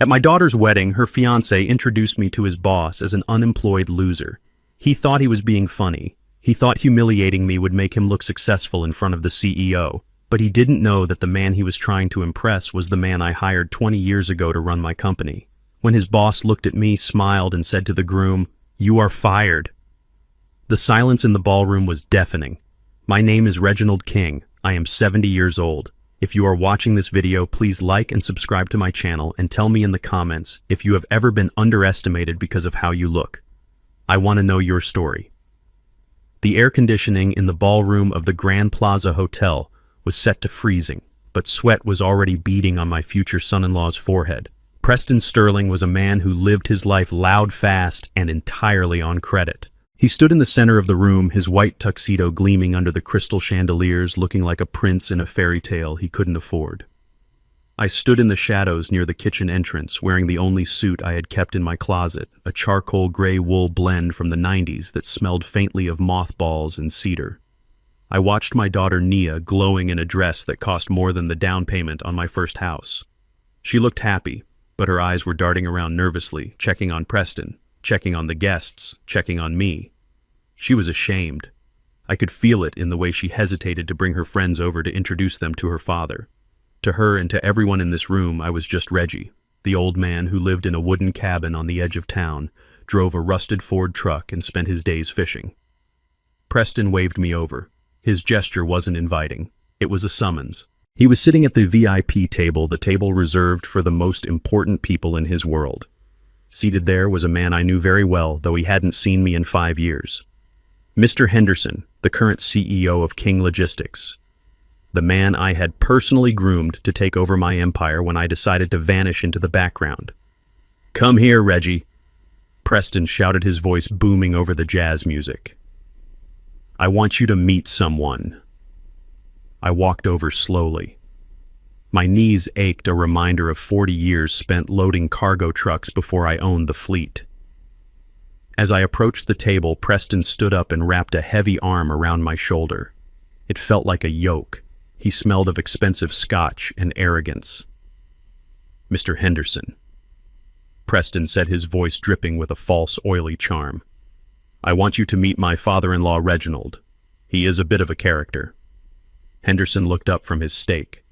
At my daughter's wedding, her fiancé introduced me to his boss as an unemployed loser. He thought he was being funny. He thought humiliating me would make him look successful in front of the CEO, but he didn't know that the man he was trying to impress was the man I hired 20 years ago to run my company. When his boss looked at me, smiled, and said to the groom, "You are fired." The silence in the ballroom was deafening. My name is Reginald King. I am 70 years old. If you are watching this video, please like and subscribe to my channel and tell me in the comments if you have ever been underestimated because of how you look. I want to know your story. The air conditioning in the ballroom of the Grand Plaza Hotel was set to freezing, but sweat was already beading on my future son-in-law's forehead. Preston Sterling was a man who lived his life loud, fast, and entirely on credit. He stood in the center of the room, his white tuxedo gleaming under the crystal chandeliers, looking like a prince in a fairy tale he couldn't afford. I stood in the shadows near the kitchen entrance, wearing the only suit I had kept in my closet, a charcoal gray wool blend from the 90s that smelled faintly of mothballs and cedar. I watched my daughter Nia glowing in a dress that cost more than the down payment on my first house. She looked happy, but her eyes were darting around nervously, checking on Preston, checking on the guests, checking on me. She was ashamed. I could feel it in the way she hesitated to bring her friends over to introduce them to her father. To her and to everyone in this room, I was just Reggie, the old man who lived in a wooden cabin on the edge of town, drove a rusted Ford truck, and spent his days fishing. Preston waved me over. His gesture wasn't inviting. It was a summons. He was sitting at the VIP table, the table reserved for the most important people in his world. Seated there was a man I knew very well, though he hadn't seen me in 5 years. Mr. Henderson, the current CEO of King Logistics. The man I had personally groomed to take over my empire when I decided to vanish into the background. "Come here, Reggie," Preston shouted, his voice booming over the jazz music. "I want you to meet someone." I walked over slowly. My knees ached, a reminder of 40 years spent loading cargo trucks before I owned the fleet. As I approached the table, Preston stood up and wrapped a heavy arm around my shoulder. It felt like a yoke. He smelled of expensive scotch and arrogance. "Mr. Henderson," Preston said, his voice dripping with a false, oily charm. "I want you to meet my father-in-law, Reginald. He is a bit of a character." Henderson looked up from his steak.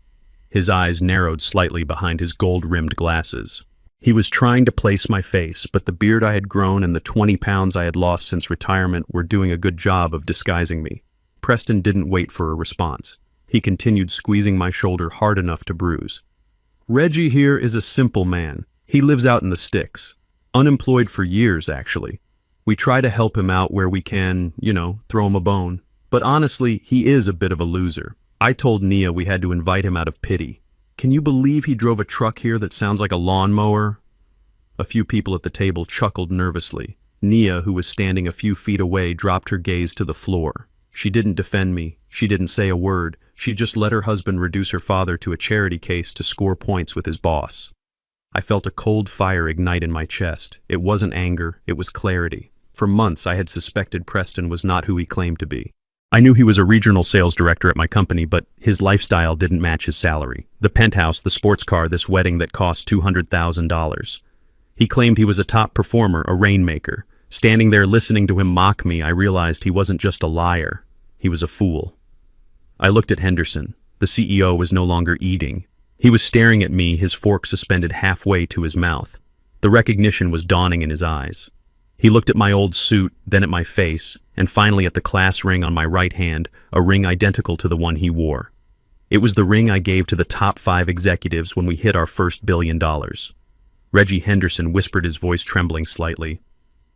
His eyes narrowed slightly behind his gold-rimmed glasses. He was trying to place my face, but the beard I had grown and the 20 pounds I had lost since retirement were doing a good job of disguising me. Preston didn't wait for a response. He continued squeezing my shoulder hard enough to bruise. "Reggie here is a simple man. He lives out in the sticks. Unemployed for years, actually. We try to help him out where we can, throw him a bone. But honestly, he is a bit of a loser. I told Nia we had to invite him out of pity. Can you believe he drove a truck here that sounds like a lawnmower?" A few people at the table chuckled nervously. Nia, who was standing a few feet away, dropped her gaze to the floor. She didn't defend me. She didn't say a word. She just let her husband reduce her father to a charity case to score points with his boss. I felt a cold fire ignite in my chest. It wasn't anger, it was clarity. For months I had suspected Preston was not who he claimed to be. I knew he was a regional sales director at my company, but his lifestyle didn't match his salary. The penthouse, the sports car, this wedding that cost $200,000. He claimed he was a top performer, a rainmaker. Standing there listening to him mock me, I realized he wasn't just a liar. He was a fool. I looked at Henderson. The CEO was no longer eating. He was staring at me, his fork suspended halfway to his mouth. The recognition was dawning in his eyes. He looked at my old suit, then at my face, and finally at the class ring on my right hand, a ring identical to the one he wore. It was the ring I gave to the top 5 executives when we hit our first $1 billion. Reggie Henderson whispered, his voice trembling slightly.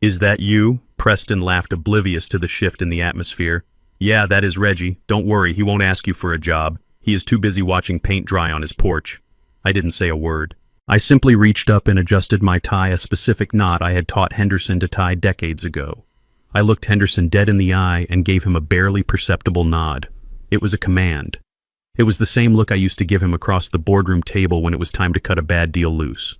"Is that you?" Preston laughed, oblivious to the shift in the atmosphere. "Yeah, that is Reggie. Don't worry, he won't ask you for a job. He is too busy watching paint dry on his porch." I didn't say a word. I simply reached up and adjusted my tie, a specific knot I had taught Henderson to tie decades ago. I looked Henderson dead in the eye and gave him a barely perceptible nod. It was a command. It was the same look I used to give him across the boardroom table when it was time to cut a bad deal loose.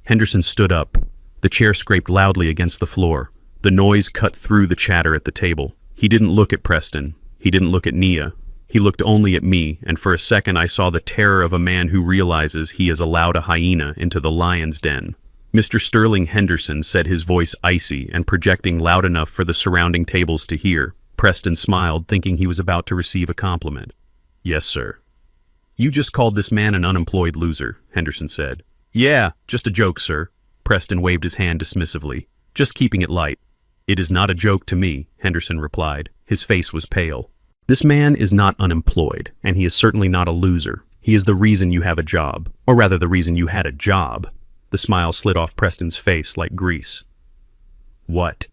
Henderson stood up. The chair scraped loudly against the floor. The noise cut through the chatter at the table. He didn't look at Preston. He didn't look at Nia. He looked only at me, and for a second I saw the terror of a man who realizes he has allowed a hyena into the lion's den. Mr. Sterling Henderson, said, his voice icy and projecting loud enough for the surrounding tables to hear. Preston smiled, thinking he was about to receive a compliment. Yes, sir. You just called this man an unemployed loser, Henderson said. Yeah, just a joke, sir. Preston waved his hand dismissively. Just keeping it light. It is not a joke to me, Henderson replied. His face was pale. This man is not unemployed, and he is certainly not a loser. He is the reason you have a job, or rather the reason you had a job. The smile slid off Preston's face like grease. What?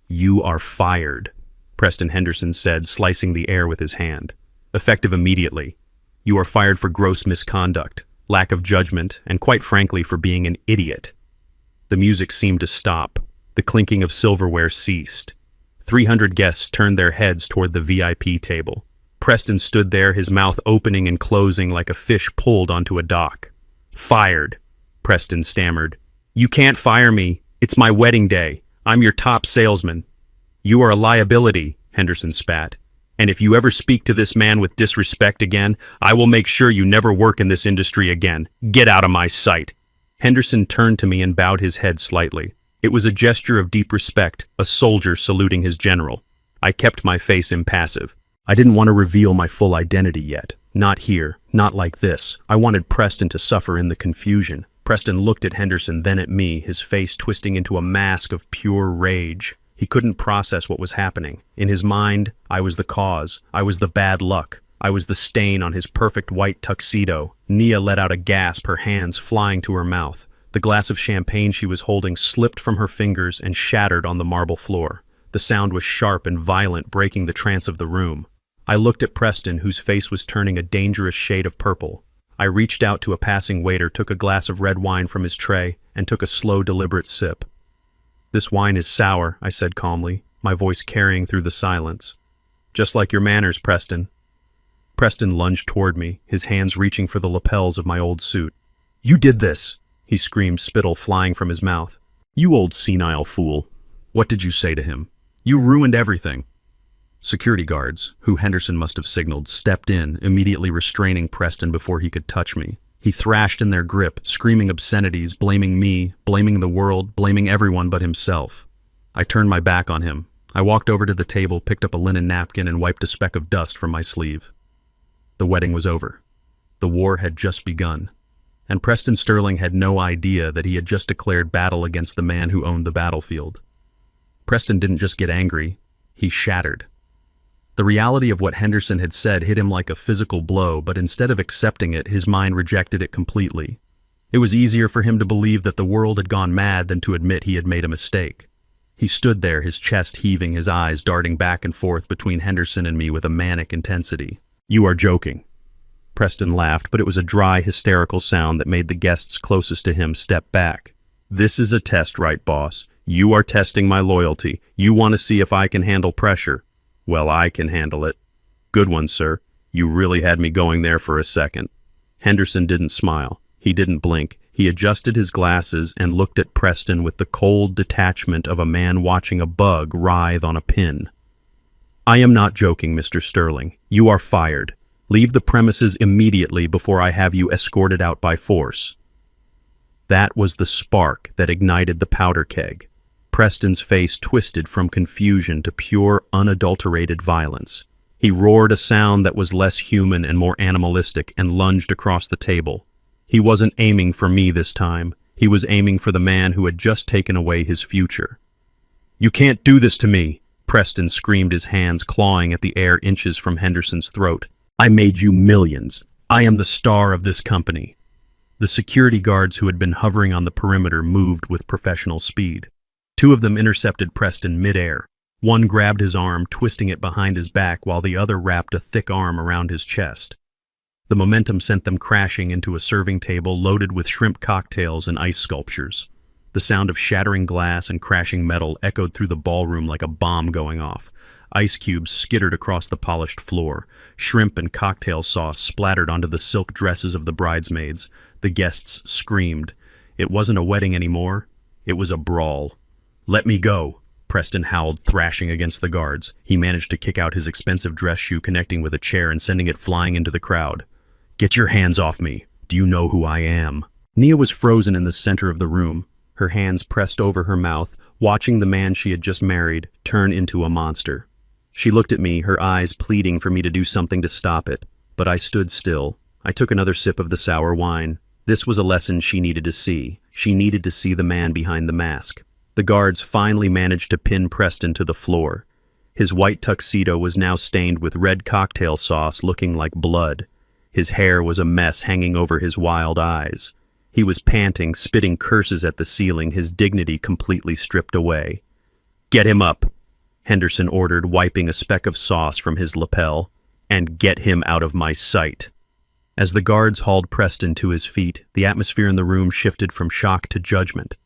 You are fired, Preston Henderson said, slicing the air with his hand. Effective immediately. You are fired for gross misconduct, lack of judgment, and quite frankly for being an idiot. The music seemed to stop. The clinking of silverware ceased. 300 guests turned their heads toward the VIP table. Preston stood there, his mouth opening and closing like a fish pulled onto a dock. Fired, Preston stammered. You can't fire me. It's my wedding day. I'm your top salesman. You are a liability, Henderson spat. And if you ever speak to this man with disrespect again, I will make sure you never work in this industry again. Get out of my sight. Henderson turned to me and bowed his head slightly. It was a gesture of deep respect, a soldier saluting his general. I kept my face impassive. I didn't want to reveal my full identity yet. Not here, not like this. I wanted Preston to suffer in the confusion. Preston looked at Henderson, then at me, his face twisting into a mask of pure rage. He couldn't process what was happening. In his mind, I was the cause. I was the bad luck. I was the stain on his perfect white tuxedo. Nia let out a gasp, her hands flying to her mouth. The glass of champagne she was holding slipped from her fingers and shattered on the marble floor. The sound was sharp and violent, breaking the trance of the room. I looked at Preston, whose face was turning a dangerous shade of purple. I reached out to a passing waiter, took a glass of red wine from his tray, and took a slow, deliberate sip. This wine is sour, I said calmly, my voice carrying through the silence. Just like your manners, Preston. Preston lunged toward me, his hands reaching for the lapels of my old suit. You did this! He screamed, spittle flying from his mouth. You old senile fool. What did you say to him? You ruined everything. Security guards, who Henderson must have signaled, stepped in, immediately restraining Preston before he could touch me. He thrashed in their grip, screaming obscenities, blaming me, blaming the world, blaming everyone but himself. I turned my back on him. I walked over to the table, picked up a linen napkin, and wiped a speck of dust from my sleeve. The wedding was over. The war had just begun. And Preston Sterling had no idea that he had just declared battle against the man who owned the battlefield. Preston didn't just get angry, he shattered. The reality of what Henderson had said hit him like a physical blow, but instead of accepting it, his mind rejected it completely. It was easier for him to believe that the world had gone mad than to admit he had made a mistake. He stood there, his chest heaving, his eyes darting back and forth between Henderson and me with a manic intensity. You are joking. Preston laughed, but it was a dry, hysterical sound that made the guests closest to him step back. This is a test, right, boss? You are testing my loyalty. You want to see if I can handle pressure. Well, I can handle it. Good one, sir. You really had me going there for a second. Henderson didn't smile. He didn't blink. He adjusted his glasses and looked at Preston with the cold detachment of a man watching a bug writhe on a pin. I am not joking, Mr. Sterling. You are fired. Leave the premises immediately before I have you escorted out by force. That was the spark that ignited the powder keg. Preston's face twisted from confusion to pure, unadulterated violence. He roared a sound that was less human and more animalistic and lunged across the table. He wasn't aiming for me this time. He was aiming for the man who had just taken away his future. You can't do this to me, Preston screamed, his hands clawing at the air inches from Henderson's throat. I made you millions. I am the star of this company. The security guards who had been hovering on the perimeter moved with professional speed. Two of them intercepted Preston midair. One grabbed his arm, twisting it behind his back, while the other wrapped a thick arm around his chest. The momentum sent them crashing into a serving table loaded with shrimp cocktails and ice sculptures. The sound of shattering glass and crashing metal echoed through the ballroom like a bomb going off. Ice cubes skittered across the polished floor. Shrimp and cocktail sauce splattered onto the silk dresses of the bridesmaids. The guests screamed. It wasn't a wedding anymore. It was a brawl. Let me go, Preston howled, thrashing against the guards. He managed to kick out his expensive dress shoe connecting with a chair and sending it flying into the crowd. "Get your hands off me! Do you know who I am?" Nia was frozen in the center of the room, her hands pressed over her mouth, watching the man she had just married turn into a monster. She looked at me, her eyes pleading for me to do something to stop it, but I stood still. I took another sip of the sour wine. This was a lesson she needed to see. She needed to see the man behind the mask. The guards finally managed to pin Preston to the floor. His white tuxedo was now stained with red cocktail sauce, looking like blood. His hair was a mess hanging over his wild eyes. He was panting, spitting curses at the ceiling, his dignity completely stripped away. "Get him up," Henderson ordered, wiping a speck of sauce from his lapel, "and get him out of my sight." As the guards hauled Preston to his feet, the atmosphere in the room shifted from shock to judgment.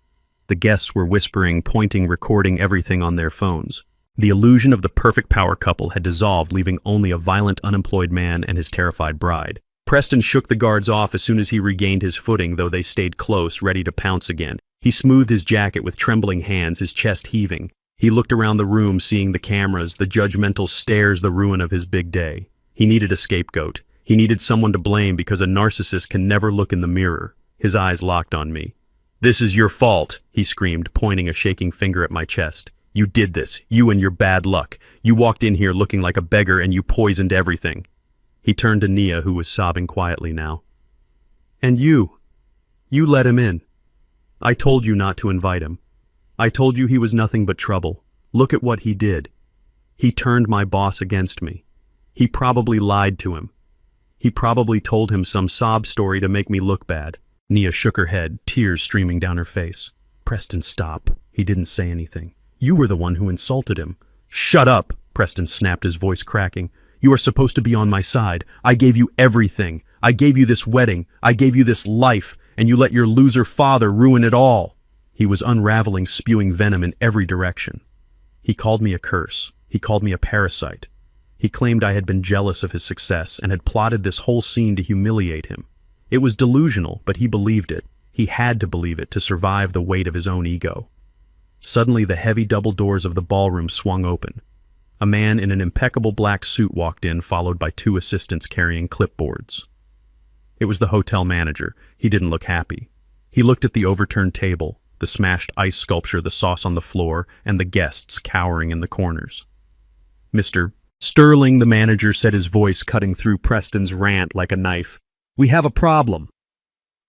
The guests were whispering, pointing, recording everything on their phones. The illusion of the perfect power couple had dissolved, leaving only a violent, unemployed man and his terrified bride. Preston shook the guards off as soon as he regained his footing, though they stayed close, ready to pounce again. He smoothed his jacket with trembling hands, his chest heaving. He looked around the room, seeing the cameras, the judgmental stares, the ruin of his big day. He needed a scapegoat. He needed someone to blame because a narcissist can never look in the mirror. His eyes locked on me. "This is your fault," he screamed, pointing a shaking finger at my chest. "You did this, you and your bad luck. You walked in here looking like a beggar and you poisoned everything." He turned to Nia, who was sobbing quietly now. "And you let him in. I told you not to invite him. I told you he was nothing but trouble. Look at what he did. He turned my boss against me. He probably lied to him. He probably told him some sob story to make me look bad." Nia shook her head, tears streaming down her face. "Preston, stop." He didn't say anything. "You were the one who insulted him." "Shut up!" Preston snapped, his voice cracking. "You are supposed to be on my side. I gave you everything. I gave you this wedding. I gave you this life, and you let your loser father ruin it all." He was unraveling, spewing venom in every direction. He called me a curse. He called me a parasite. He claimed I had been jealous of his success and had plotted this whole scene to humiliate him. It was delusional, but he believed it. He had to believe it to survive the weight of his own ego. Suddenly, the heavy double doors of the ballroom swung open. A man in an impeccable black suit walked in, followed by two assistants carrying clipboards. It was the hotel manager. He didn't look happy. He looked at the overturned table, the smashed ice sculpture, the sauce on the floor, and the guests cowering in the corners. "Mr. Sterling," the manager said, his voice cutting through Preston's rant like a knife. "We have a problem."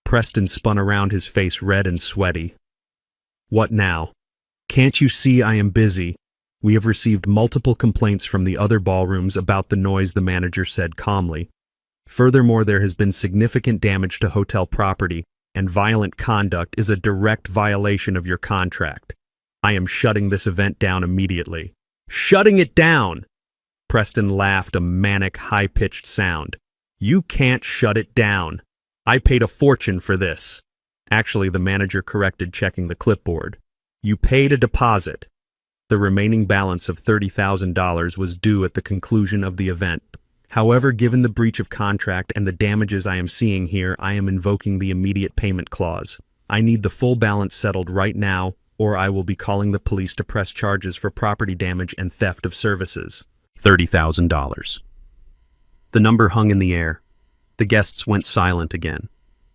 Preston spun around, his face red and sweaty. "What now? Can't you see I am busy? We have received multiple complaints from the other ballrooms about the noise," the manager said calmly. "Furthermore, there has been significant damage to hotel property, and violent conduct is a direct violation of your contract. I am shutting this event down immediately." "Shutting it down!" Preston laughed, a manic, high-pitched sound. "You can't shut it down. I paid a fortune for this." Actually, the manager corrected, checking the clipboard. "You paid a deposit. The remaining balance of $30,000 was due at the conclusion of the event. However, given the breach of contract and the damages I am seeing here, I am invoking the immediate payment clause. I need the full balance settled right now, or I will be calling the police to press charges for property damage and theft of services." $30,000. The number hung in the air. The guests went silent again.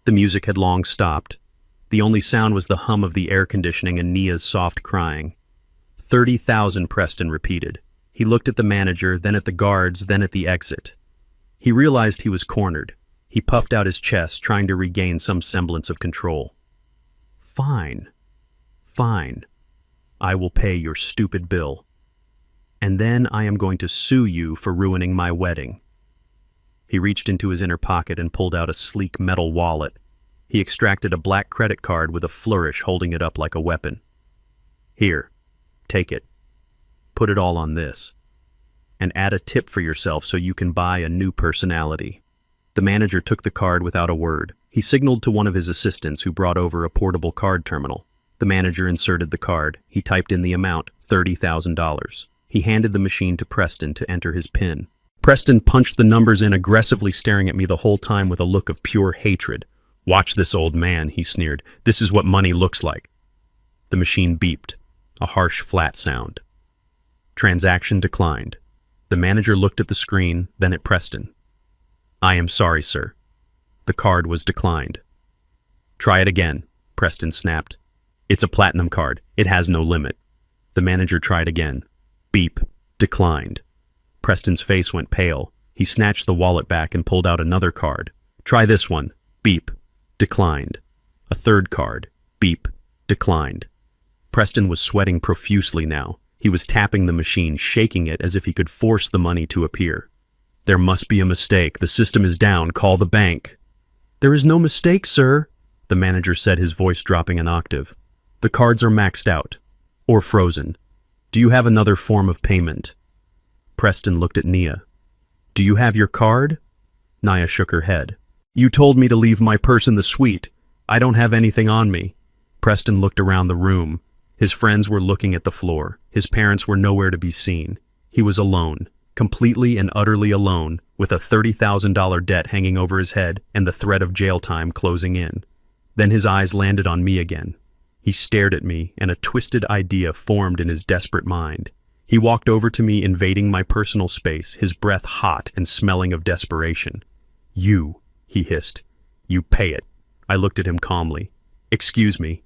The music had long stopped. The only sound was the hum of the air conditioning and Nia's soft crying. 30,000, Preston repeated. He looked at the manager, then at the guards, then at the exit. He realized he was cornered. He puffed out his chest, trying to regain some semblance of control. "Fine. Fine. I will pay your stupid bill. And then I am going to sue you for ruining my wedding." He reached into his inner pocket and pulled out a sleek metal wallet. He extracted a black credit card with a flourish, holding it up like a weapon. "Here, take it. Put it all on this. And add a tip for yourself so you can buy a new personality." The manager took the card without a word. He signaled to one of his assistants, who brought over a portable card terminal. The manager inserted the card. He typed in the amount, $30,000. He handed the machine to Preston to enter his PIN. Preston punched the numbers in, aggressively staring at me the whole time with a look of pure hatred. "Watch this, old man," he sneered. "This is what money looks like." The machine beeped. A harsh, flat sound. Transaction declined. The manager looked at the screen, then at Preston. "I am sorry, sir." The card was declined. "Try it again," Preston snapped. "It's a platinum card. It has no limit." The manager tried again. Beep. Declined. Preston's face went pale. He snatched the wallet back and pulled out another card. "Try this one." Beep. Declined. A third card. Beep. Declined. Preston was sweating profusely now. He was tapping the machine, shaking it as if he could force the money to appear. "There must be a mistake. The system is down. Call the bank." "There is no mistake, sir," the manager said, his voice dropping an octave. "The cards are maxed out. Or frozen. Do you have another form of payment?" Preston looked at Nia. "Do you have your card?" Nia shook her head. "You told me to leave my purse in the suite. I don't have anything on me." Preston looked around the room. His friends were looking at the floor. His parents were nowhere to be seen. He was alone, completely and utterly alone, with a $30,000 debt hanging over his head and the threat of jail time closing in. Then his eyes landed on me again. He stared at me, and a twisted idea formed in his desperate mind. He walked over to me, invading my personal space, his breath hot and smelling of desperation. "You," he hissed. "You pay it." I looked at him calmly. "Excuse me."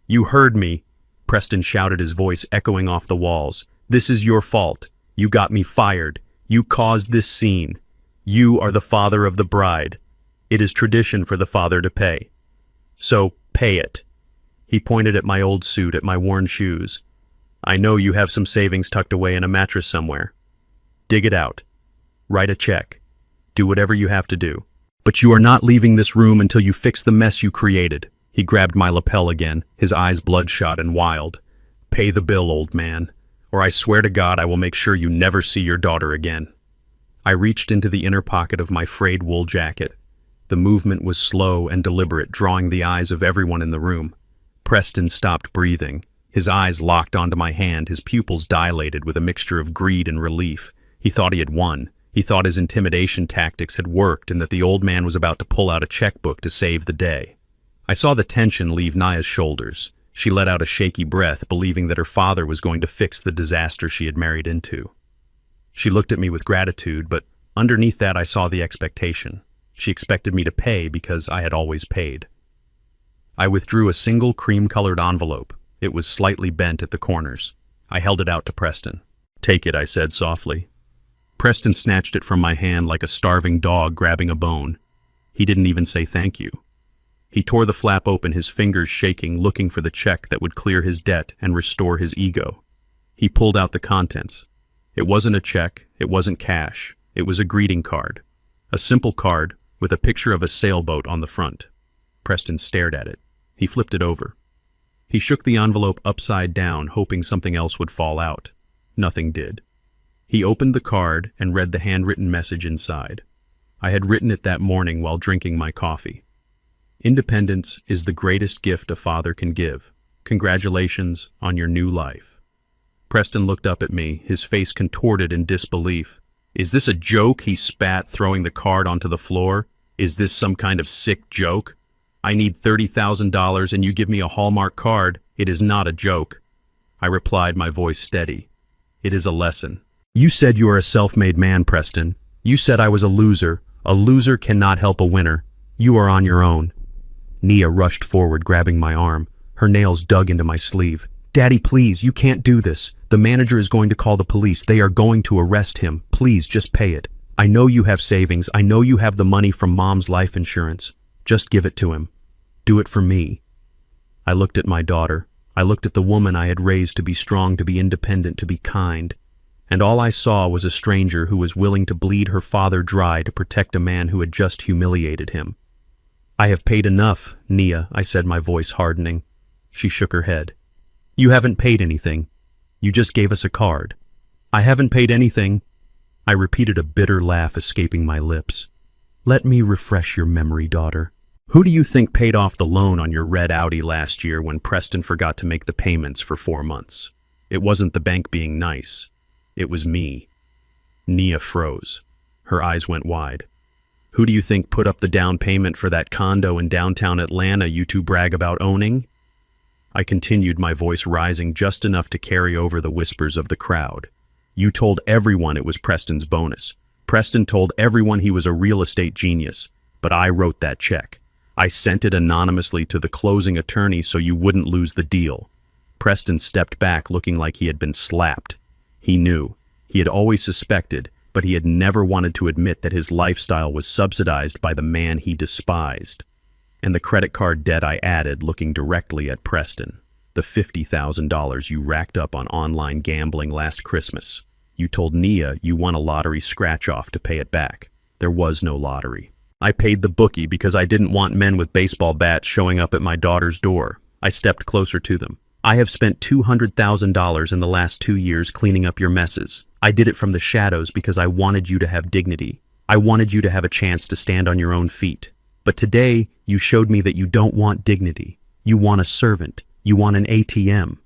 "You heard me," Preston shouted, his voice echoing off the walls. "This is your fault. You got me fired. You caused this scene. You are the father of the bride. It is tradition for the father to pay. So, pay it." He pointed at my old suit, at my worn shoes. "I know you have some savings tucked away in a mattress somewhere. Dig it out. Write a check. Do whatever you have to do. But you are not leaving this room until you fix the mess you created." He grabbed my lapel again, his eyes bloodshot and wild. "Pay the bill, old man, or I swear to God I will make sure you never see your daughter again." I reached into the inner pocket of my frayed wool jacket. The movement was slow and deliberate, drawing the eyes of everyone in the room. Preston stopped breathing. His eyes locked onto my hand, his pupils dilated with a mixture of greed and relief. He thought he had won. He thought his intimidation tactics had worked and that the old man was about to pull out a checkbook to save the day. I saw the tension leave Nia's shoulders. She let out a shaky breath, believing that her father was going to fix the disaster she had married into. She looked at me with gratitude, but underneath that I saw the expectation. She expected me to pay because I had always paid. I withdrew a single cream-colored envelope. It was slightly bent at the corners. I held it out to Preston. "Take it," I said softly. Preston snatched it from my hand like a starving dog grabbing a bone. He didn't even say thank you. He tore the flap open, his fingers shaking, looking for the check that would clear his debt and restore his ego. He pulled out the contents. It wasn't a check, it wasn't cash, it was a greeting card. A simple card with a picture of a sailboat on the front. Preston stared at it. He flipped it over. He shook the envelope upside down, hoping something else would fall out. Nothing did. He opened the card and read the handwritten message inside. I had written it that morning while drinking my coffee. "Independence is the greatest gift a father can give. Congratulations on your new life." Preston looked up at me, his face contorted in disbelief. "Is this a joke?" he spat, throwing the card onto the floor. "Is this some kind of sick joke? I need $30,000 and you give me a Hallmark card. It is not a joke." I replied, my voice steady. "It is a lesson." "You said you are a self-made man, Preston. You said I was a loser. A loser cannot help a winner. You are on your own." Nia rushed forward, grabbing my arm. Her nails dug into my sleeve. "Daddy, please, you can't do this. The manager is going to call the police. They are going to arrest him. Please, just pay it. I know you have savings. I know you have the money from Mom's life insurance. Just give it to him. Do it for me." I looked at my daughter. I looked at the woman I had raised to be strong, to be independent, to be kind. And all I saw was a stranger who was willing to bleed her father dry to protect a man who had just humiliated him. "I have paid enough, Nia," I said, my voice hardening. She shook her head. "You haven't paid anything. You just gave us a card." "I haven't paid anything." I repeated, a bitter laugh escaping my lips. "Let me refresh your memory, daughter. Who do you think paid off the loan on your red Audi last year when Preston forgot to make the payments for 4 months? It wasn't the bank being nice. It was me." Nia froze. Her eyes went wide. "Who do you think put up the down payment for that condo in downtown Atlanta you two brag about owning?" I continued, my voice rising just enough to carry over the whispers of the crowd. You told everyone it was Preston's bonus. Preston told everyone he was a real estate genius, but I wrote that check. I sent it anonymously to the closing attorney so you wouldn't lose the deal. Preston stepped back looking like he had been slapped. He knew. He had always suspected, but he had never wanted to admit that his lifestyle was subsidized by the man he despised. And the credit card debt, I added, looking directly at Preston. The $50,000 you racked up on online gambling last Christmas. You told Nia you won a lottery scratch-off to pay it back. There was no lottery. I paid the bookie because I didn't want men with baseball bats showing up at my daughter's door. I stepped closer to them. I have spent $200,000 in the last 2 years cleaning up your messes. I did it from the shadows because I wanted you to have dignity. I wanted you to have a chance to stand on your own feet. But today, you showed me that you don't want dignity. You want a servant. You want an ATM.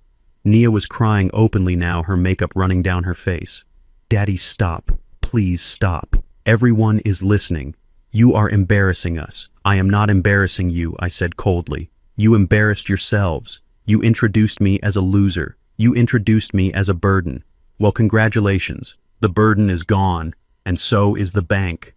Nia was crying openly now, her makeup running down her face. Daddy, stop. Please stop. Everyone is listening. You are embarrassing us. I am not embarrassing you, I said coldly. You embarrassed yourselves. You introduced me as a loser. You introduced me as a burden. Well, congratulations. The burden is gone, and so is the bank.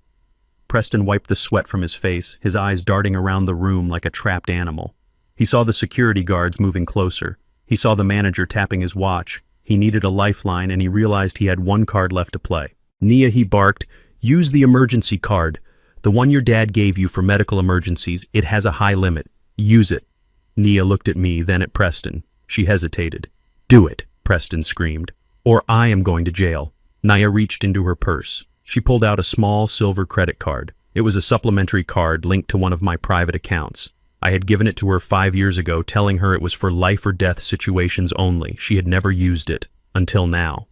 Preston wiped the sweat from his face, his eyes darting around the room like a trapped animal. He saw the security guards moving closer. He saw the manager tapping his watch. He needed a lifeline, and he realized he had one card left to play. Nia, he barked, use the emergency card. The one your dad gave you for medical emergencies. It has a high limit. Use it. Nia looked at me, then at Preston. She hesitated. Do it, Preston screamed. Or I am going to jail. Nia reached into her purse. She pulled out a small silver credit card. It was a supplementary card linked to one of my private accounts. I had given it to her 5 years ago, telling her it was for life or death situations only. She had never used it, until now.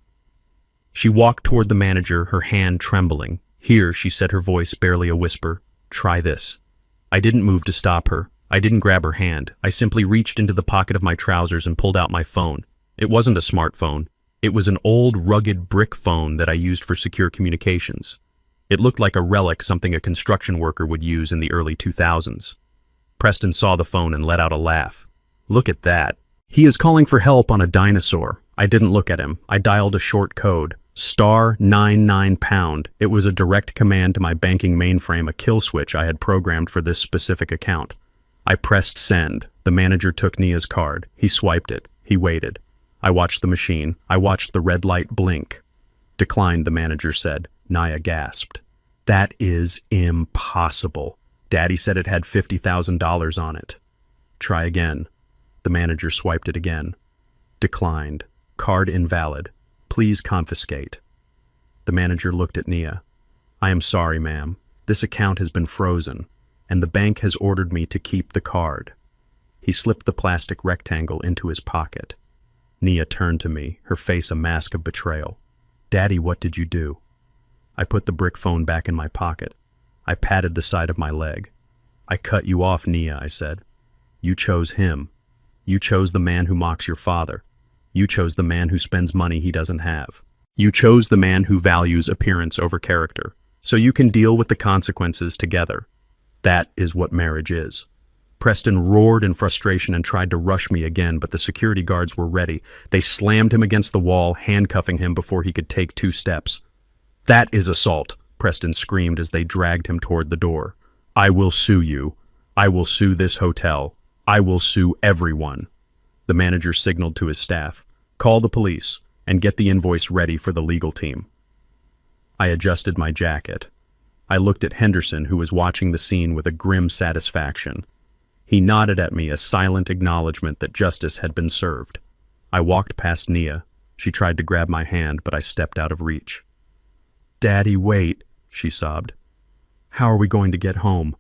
She walked toward the manager, her hand trembling. Here, she said, her voice barely a whisper. Try this. I didn't move to stop her. I didn't grab her hand. I simply reached into the pocket of my trousers and pulled out my phone. It wasn't a smartphone. It was an old, rugged brick phone that I used for secure communications. It looked like a relic, something a construction worker would use in the early 2000s. Preston saw the phone and let out a laugh. Look at that. He is calling for help on a dinosaur. I didn't look at him. I dialed a short code. *99#. It was a direct command to my banking mainframe, a kill switch I had programmed for this specific account. I pressed send. The manager took Nia's card. He swiped it. He waited. I watched the machine. I watched the red light blink. Declined, the manager said. Nia gasped. That is impossible. Daddy said it had $50,000 on it. Try again. The manager swiped it again. Declined. Card invalid. Please confiscate. The manager looked at Nia. I am sorry, ma'am. This account has been frozen, and the bank has ordered me to keep the card. He slipped the plastic rectangle into his pocket. Nia turned to me, her face a mask of betrayal. Daddy, what did you do? I put the brick phone back in my pocket. I patted the side of my leg. I cut you off, Nia, I said. You chose him. You chose the man who mocks your father. You chose the man who spends money he doesn't have. You chose the man who values appearance over character, so you can deal with the consequences together. That is what marriage is. Preston roared in frustration and tried to rush me again, but the security guards were ready. They slammed him against the wall, handcuffing him before he could take 2 steps. That is assault, Preston screamed as they dragged him toward the door. I will sue you. I will sue this hotel. I will sue everyone. The manager signaled to his staff, call the police and get the invoice ready for the legal team. I adjusted my jacket. I looked at Henderson, who was watching the scene with a grim satisfaction. He nodded at me, a silent acknowledgement that justice had been served. I walked past Nia. She tried to grab my hand, but I stepped out of reach. Daddy, wait, she sobbed. How are we going to get home?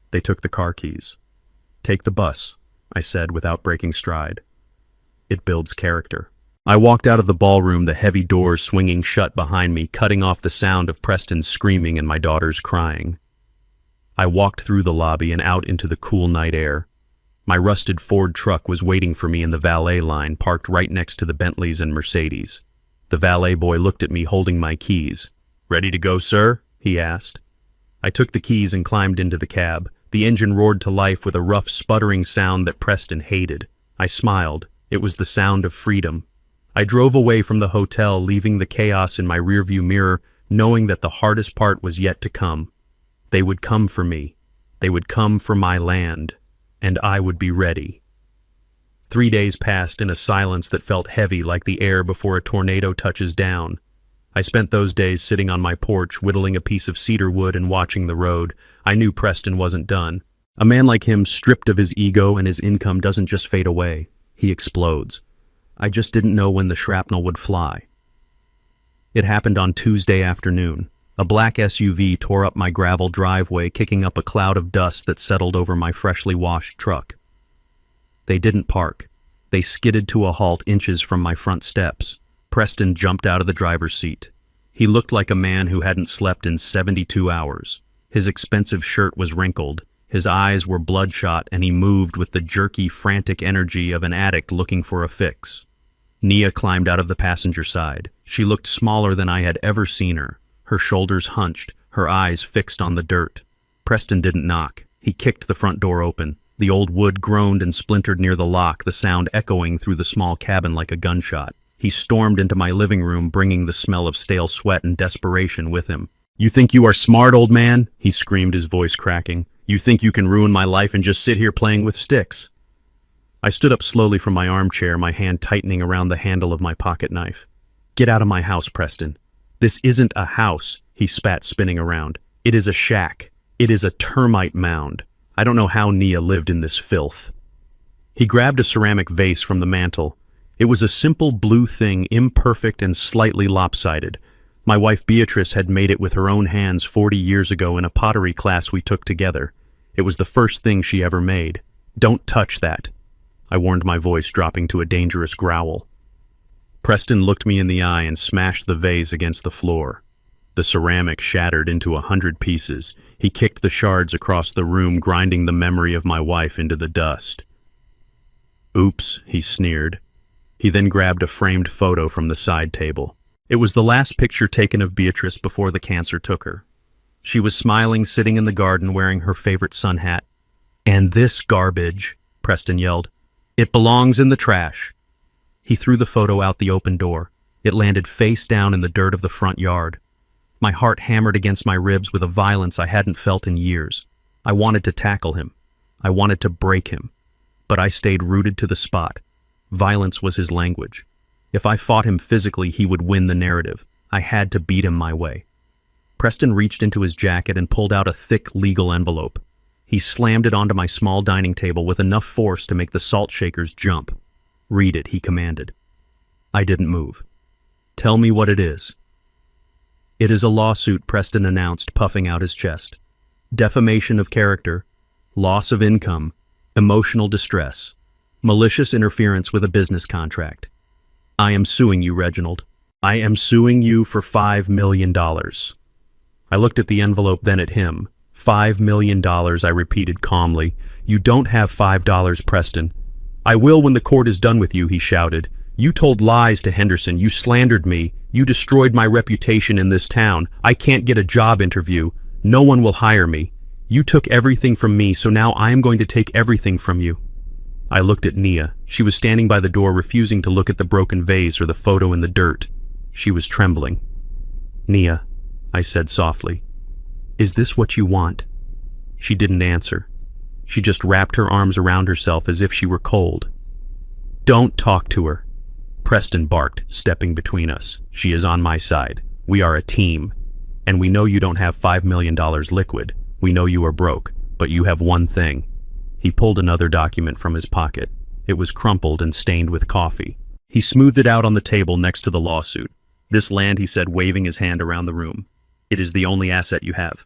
They took the car keys. Take the bus, I said without breaking stride. It builds character. I walked out of the ballroom, the heavy doors swinging shut behind me, cutting off the sound of Preston's screaming and my daughter's crying. I walked through the lobby and out into the cool night air. My rusted Ford truck was waiting for me in the valet line, parked right next to the Bentleys and Mercedes. The valet boy looked at me holding my keys. Ready to go, sir? He asked. I took the keys and climbed into the cab. The engine roared to life with a rough, sputtering sound that Preston hated. I smiled. It was the sound of freedom. I drove away from the hotel, leaving the chaos in my rearview mirror, knowing that the hardest part was yet to come. They would come for me. They would come for my land, and I would be ready. 3 days passed in a silence that felt heavy, like the air before a tornado touches down. I spent those days sitting on my porch, whittling a piece of cedar wood and watching the road. I knew Preston wasn't done. A man like him, stripped of his ego and his income, doesn't just fade away. He explodes. I just didn't know when the shrapnel would fly. It happened on Tuesday afternoon. A black SUV tore up my gravel driveway, kicking up a cloud of dust that settled over my freshly washed truck. They didn't park. They skidded to a halt inches from my front steps. Preston jumped out of the driver's seat. He looked like a man who hadn't slept in 72 hours. His expensive shirt was wrinkled. His eyes were bloodshot, and he moved with the jerky, frantic energy of an addict looking for a fix. Nia climbed out of the passenger side. She looked smaller than I had ever seen her, her shoulders hunched, her eyes fixed on the dirt. Preston didn't knock. He kicked the front door open. The old wood groaned and splintered near the lock, the sound echoing through the small cabin like a gunshot. He stormed into my living room, bringing the smell of stale sweat and desperation with him. "You think you are smart, old man?" he screamed, his voice cracking. "You think you can ruin my life and just sit here playing with sticks?" I stood up slowly from my armchair, my hand tightening around the handle of my pocket knife. "Get out of my house, Preston." "This isn't a house," he spat, spinning around. "It is a shack. It is a termite mound. I don't know how Nia lived in this filth." He grabbed a ceramic vase from the mantel. It was a simple blue thing, imperfect and slightly lopsided. My wife Beatrice had made it with her own hands 40 years ago in a pottery class we took together. It was the first thing she ever made. "Don't touch that," I warned, my voice dropping to a dangerous growl. Preston looked me in the eye and smashed the vase against the floor. The ceramic shattered into 100 pieces. He kicked the shards across the room, grinding the memory of my wife into the dust. "Oops," he sneered. He then grabbed a framed photo from the side table. It was the last picture taken of Beatrice before the cancer took her. She was smiling, sitting in the garden, wearing her favorite sun hat. "And this garbage," Preston yelled. "It belongs in the trash." He threw the photo out the open door. It landed face down in the dirt of the front yard. My heart hammered against my ribs with a violence I hadn't felt in years. I wanted to tackle him. I wanted to break him. But I stayed rooted to the spot. Violence was his language. If I fought him physically, he would win the narrative. I had to beat him my way. Preston reached into his jacket and pulled out a thick legal envelope. He slammed it onto my small dining table with enough force to make the salt shakers jump. "Read it," he commanded. I didn't move. "Tell me what it is." "It is a lawsuit," Preston announced, puffing out his chest. "Defamation of character, loss of income, emotional distress, malicious interference with a business contract. I am suing you, Reginald. I am suing you for $5 million. I looked at the envelope, then at him. $5 million, I repeated calmly. "You don't have $5, Preston." "I will when the court is done with you," he shouted. "You told lies to Henderson. You slandered me. You destroyed my reputation in this town. I can't get a job interview. No one will hire me. You took everything from me, so now I am going to take everything from you." I looked at Nia. She was standing by the door, refusing to look at the broken vase or the photo in the dirt. She was trembling. "Nia," I said softly, "is this what you want?" She didn't answer. She just wrapped her arms around herself as if she were cold. "Don't talk to her," Preston barked, stepping between us. "She is on my side. We are a team. And we know you don't have $5 million liquid. We know you are broke, but you have one thing." He pulled another document from his pocket. It was crumpled and stained with coffee. He smoothed it out on the table next to the lawsuit. "This land," he said, waving his hand around the room. "It is the only asset you have."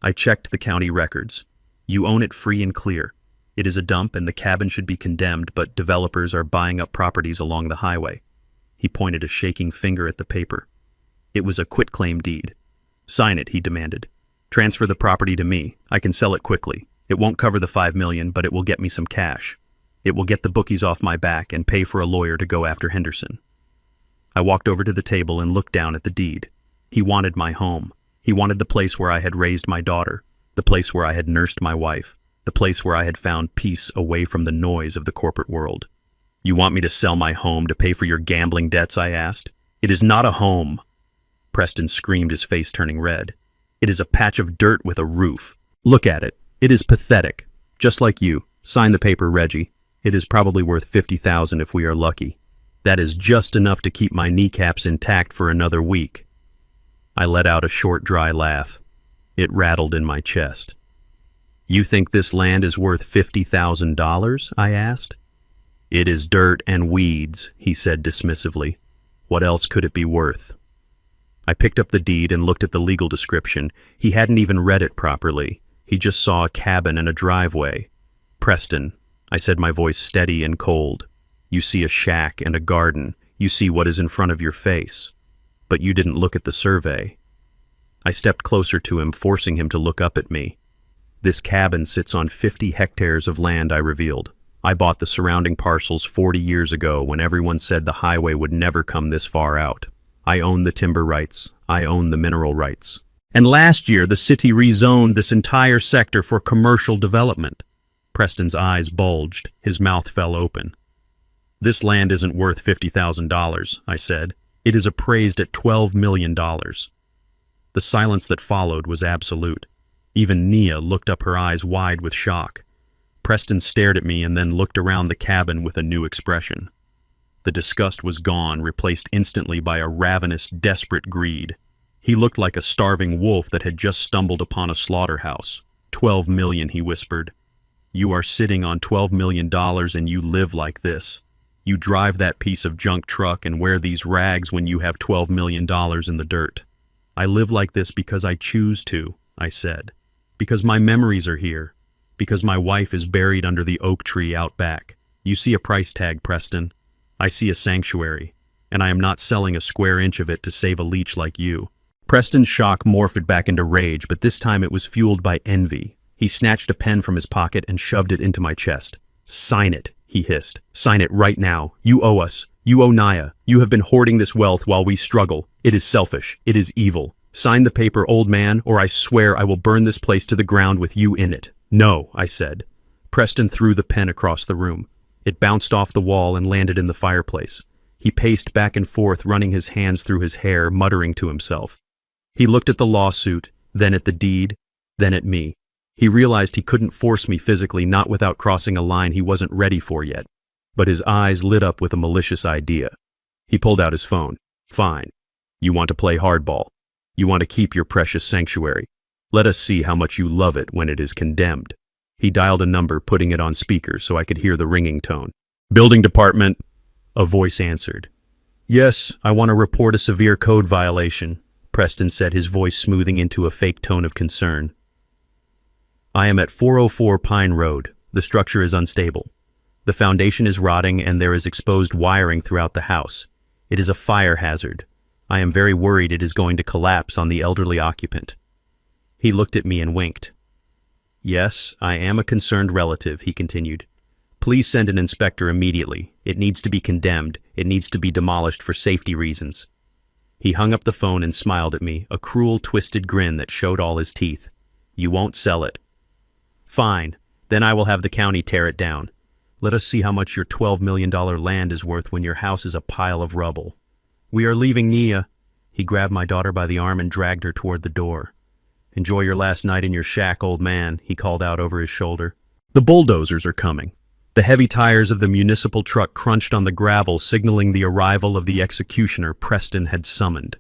I checked the county records. "You own it free and clear. It is a dump and the cabin should be condemned, but developers are buying up properties along the highway." He pointed a shaking finger at the paper. "It was a quitclaim deed." "Sign it," he demanded. "Transfer the property to me. I can sell it quickly. It won't cover the $5 million, but it will get me some cash. It will get the bookies off my back and pay for a lawyer to go after Henderson." I walked over to the table and looked down at the deed. He wanted my home. He wanted the place where I had raised my daughter, the place where I had nursed my wife. the place where I had found peace away from the noise of the corporate world. "You want me to sell my home to pay for your gambling debts?" I asked. "It is not a home." Preston screamed, his face turning red. "It is a patch of dirt with a roof. Look at it. It is pathetic. Just like you. Sign the paper, Reggie. It is probably worth $50,000 if we are lucky. That is just enough to keep my kneecaps intact for another week." I let out a short, dry laugh. It rattled in my chest. "You think this land is worth $50,000? I asked. "It is dirt and weeds," he said dismissively. "What else could it be worth?" I picked up the deed and looked at the legal description. He hadn't even read it properly. He just saw a cabin and a driveway. "Preston," I said, my voice steady and cold. "You see a shack and a garden. You see what is in front of your face. But you didn't look at the survey." I stepped closer to him, forcing him to look up at me. "This cabin sits on 50 hectares of land," I revealed. "I bought the surrounding parcels 40 years ago when everyone said the highway would never come this far out. I own the timber rights. I own the mineral rights. And last year, the city rezoned this entire sector for commercial development." Preston's eyes bulged. His mouth fell open. "This land isn't worth $50,000, I said. "It is appraised at $12 million. The silence that followed was absolute. Even Nia looked up, her eyes wide with shock. Preston stared at me and then looked around the cabin with a new expression. The disgust was gone, replaced instantly by a ravenous, desperate greed. He looked like a starving wolf that had just stumbled upon a slaughterhouse. $12 million, he whispered. "You are sitting on $12 million and you live like this. You drive that piece of junk truck and wear these rags when you have $12 million in the dirt." "I live like this because I choose to," I said. "Because my memories are here. Because my wife is buried under the oak tree out back. You see a price tag, Preston. I see a sanctuary, and I am not selling a square inch of it to save a leech like you." Preston's shock morphed back into rage, but this time it was fueled by envy. He snatched a pen from his pocket and shoved it into my chest. "Sign it," he hissed. "Sign it right now. You owe us. You owe Naya. You have been hoarding this wealth while we struggle. It is selfish. It is evil. Sign the paper, old man, or I swear I will burn this place to the ground with you in it." "No," I said. Preston threw the pen across the room. It bounced off the wall and landed in the fireplace. He paced back and forth, running his hands through his hair, muttering to himself. He looked at the lawsuit, then at the deed, then at me. He realized he couldn't force me physically, not without crossing a line he wasn't ready for yet. But his eyes lit up with a malicious idea. He pulled out his phone. "Fine. You want to play hardball. You want to keep your precious sanctuary. Let us see how much you love it when it is condemned." He dialed a number, putting it on speaker so I could hear the ringing tone. "Building department," a voice answered. "Yes, I want to report a severe code violation," Preston said, his voice smoothing into a fake tone of concern. "I am at 404 Pine Road. The structure is unstable. The foundation is rotting and there is exposed wiring throughout the house. It is a fire hazard. I am very worried it is going to collapse on the elderly occupant." He looked at me and winked. "Yes, I am a concerned relative," he continued. "Please send an inspector immediately. It needs to be condemned. It needs to be demolished for safety reasons." He hung up the phone and smiled at me, a cruel, twisted grin that showed all his teeth. "You won't sell it." "Fine. Then I will have the county tear it down. Let us see how much your $12 million land is worth when your house is a pile of rubble." "We are leaving, Nia." He grabbed my daughter by the arm and dragged her toward the door. "Enjoy your last night in your shack, old man," he called out over his shoulder. "The bulldozers are coming." The heavy tires of the municipal truck crunched on the gravel, signaling the arrival of the executioner Preston had summoned.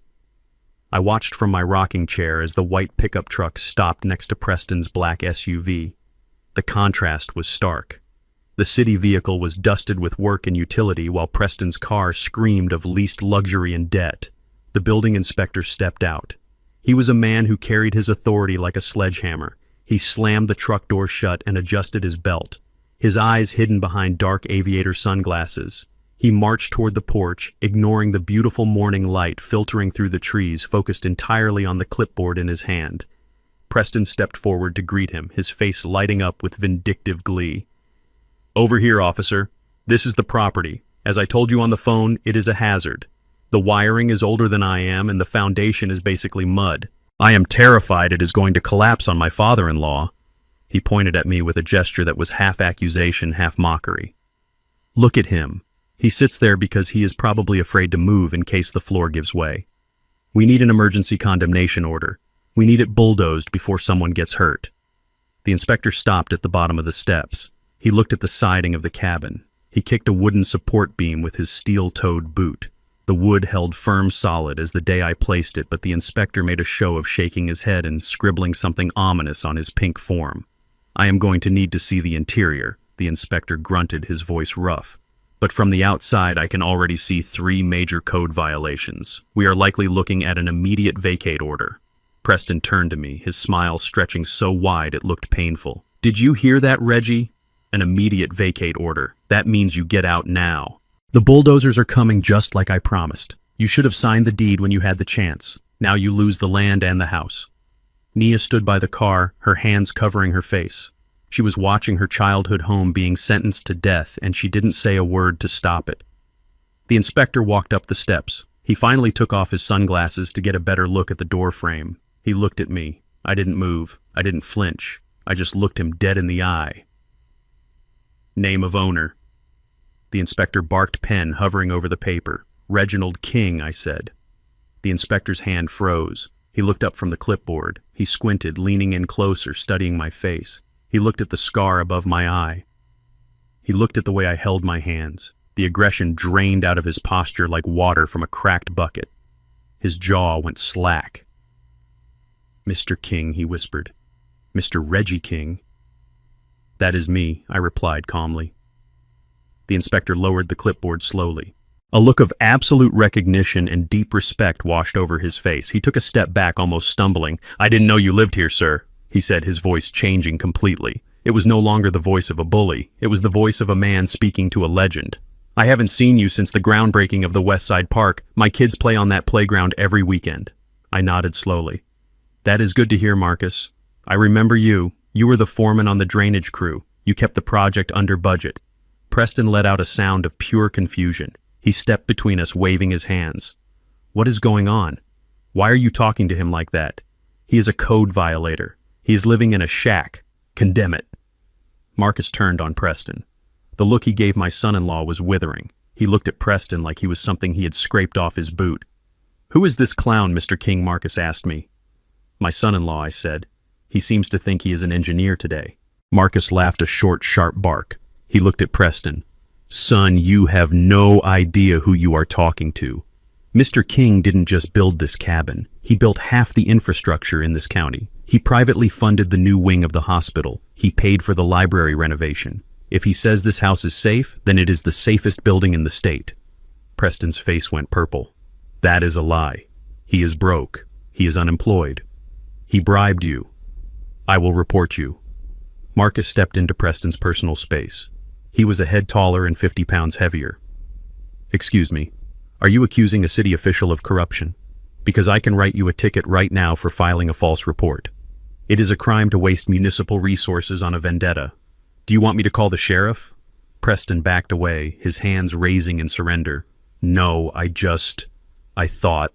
I watched from my rocking chair as the white pickup truck stopped next to Preston's black SUV. The contrast was stark. The city vehicle was dusted with work and utility, while Preston's car screamed of leased luxury and debt. The building inspector stepped out. He was a man who carried his authority like a sledgehammer. He slammed the truck door shut and adjusted his belt, his eyes hidden behind dark aviator sunglasses. He marched toward the porch, ignoring the beautiful morning light filtering through the trees, focused entirely on the clipboard in his hand. Preston stepped forward to greet him, his face lighting up with vindictive glee. "Over here, officer. This is the property. As I told you on the phone, it is a hazard. The wiring is older than I am, and the foundation is basically mud. I am terrified it is going to collapse on my father-in-law." He pointed at me with a gesture that was half accusation, half mockery. Look at him. He sits there because he is probably afraid to move in case the floor gives way. We need an emergency condemnation order. We need it bulldozed before someone gets hurt. The inspector stopped at the bottom of the steps. He looked at the siding of the cabin. He kicked a wooden support beam with his steel-toed boot. The wood held firm solid as the day I placed it, but the inspector made a show of shaking his head and scribbling something ominous on his pink form. I am going to need to see the interior, the inspector grunted, his voice rough. But from the outside I can already see 3 major code violations. We are likely looking at an immediate vacate order. Preston turned to me, his smile stretching so wide it looked painful. Did you hear that, Reggie? An immediate vacate order. That means you get out now. The bulldozers are coming just like I promised. You should have signed the deed when you had the chance. Now you lose the land and the house. Nia stood by the car, her hands covering her face. She was watching her childhood home being sentenced to death, and she didn't say a word to stop it. The inspector walked up the steps. He finally took off his sunglasses to get a better look at the door frame. He looked at me. I didn't move. I didn't flinch. I just looked him dead in the eye. Name of owner. The inspector barked pen hovering over the paper. Reginald King, I said. The inspector's hand froze. He looked up from the clipboard. He squinted, leaning in closer, studying my face. He looked at the scar above my eye. He looked at the way I held my hands. The aggression drained out of his posture like water from a cracked bucket. His jaw went slack. Mr. King, he whispered. Mr. Reggie King. That is me, I replied calmly. The inspector lowered the clipboard slowly. A look of absolute recognition and deep respect washed over his face. He took a step back, almost stumbling. I didn't know you lived here, sir, he said, his voice changing completely. It was no longer the voice of a bully. It was the voice of a man speaking to a legend. I haven't seen you since the groundbreaking of the West Side Park. My kids play on that playground every weekend. I nodded slowly. That is good to hear, Marcus. I remember you. You were the foreman on the drainage crew. You kept the project under budget. Preston let out a sound of pure confusion. He stepped between us, waving his hands. What is going on? Why are you talking to him like that? He is a code violator. He is living in a shack. Condemn it. Marcus turned on Preston. The look he gave my son-in-law was withering. He looked at Preston like he was something he had scraped off his boot. Who is this clown, Mr. King? Marcus asked me. My son-in-law, I said. He seems to think he is an engineer today. Marcus laughed a short, sharp bark. He looked at Preston. Son, you have no idea who you are talking to. Mr. King didn't just build this cabin. He built half the infrastructure in this county. He privately funded the new wing of the hospital. He paid for the library renovation. If he says this house is safe, then it is the safest building in the state. Preston's face went purple. That is a lie. He is broke. He is unemployed. He bribed you. I will report you. Marcus stepped into Preston's personal space. He was a head taller and 50 pounds heavier. Excuse me, are you accusing a city official of corruption? Because I can write you a ticket right now for filing a false report. It is a crime to waste municipal resources on a vendetta. Do you want me to call the sheriff? Preston backed away, his hands raising in surrender. No, I thought.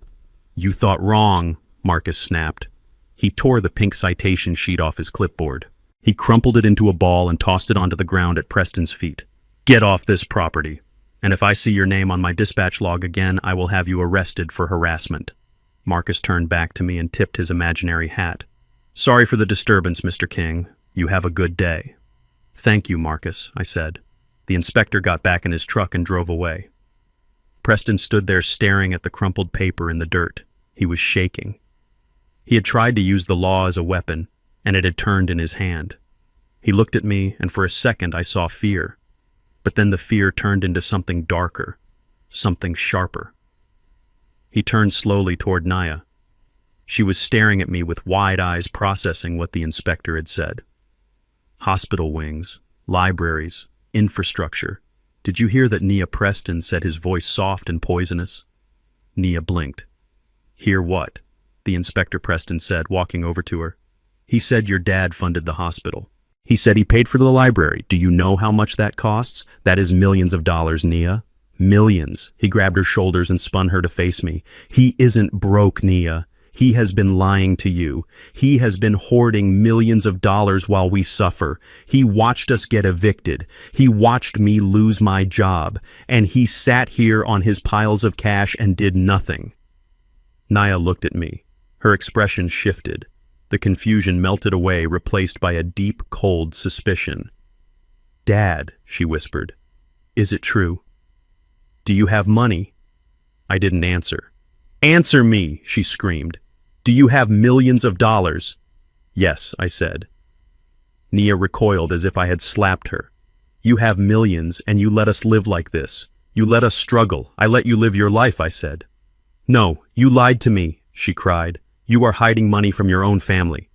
You thought wrong, Marcus snapped. He tore the pink citation sheet off his clipboard. He crumpled it into a ball and tossed it onto the ground at Preston's feet. Get off this property, and if I see your name on my dispatch log again, I will have you arrested for harassment. Marcus turned back to me and tipped his imaginary hat. Sorry for the disturbance, Mr. King. You have a good day. Thank you, Marcus, I said. The inspector got back in his truck and drove away. Preston stood there staring at the crumpled paper in the dirt. He was shaking. He had tried to use the law as a weapon, and it had turned in his hand. He looked at me, and for a second I saw fear. But then the fear turned into something darker, something sharper. He turned slowly toward Naya. She was staring at me with wide eyes, processing what the inspector had said. Hospital wings, libraries, infrastructure. Did you hear that Nia Preston said, his voice soft and poisonous? Nia blinked. Hear what? The Inspector Preston said, walking over to her. He said your dad funded the hospital. He said he paid for the library. Do you know how much that costs? That is millions of dollars, Nia. Millions. He grabbed her shoulders and spun her to face me. He isn't broke, Nia. He has been lying to you. He has been hoarding millions of dollars while we suffer. He watched us get evicted. He watched me lose my job. And he sat here on his piles of cash and did nothing." Naya looked at me. Her expression shifted. The confusion melted away, replaced by a deep, cold suspicion. "Dad," she whispered, "is it true? Do you have money?" I didn't answer. "Answer me," she screamed. "Do you have millions of dollars?" "Yes," I said. Nia recoiled as if I had slapped her. "You have millions, and you let us live like this. You let us struggle. I let you live your life," I said. "No, you lied to me," she cried. "You are hiding money from your own family."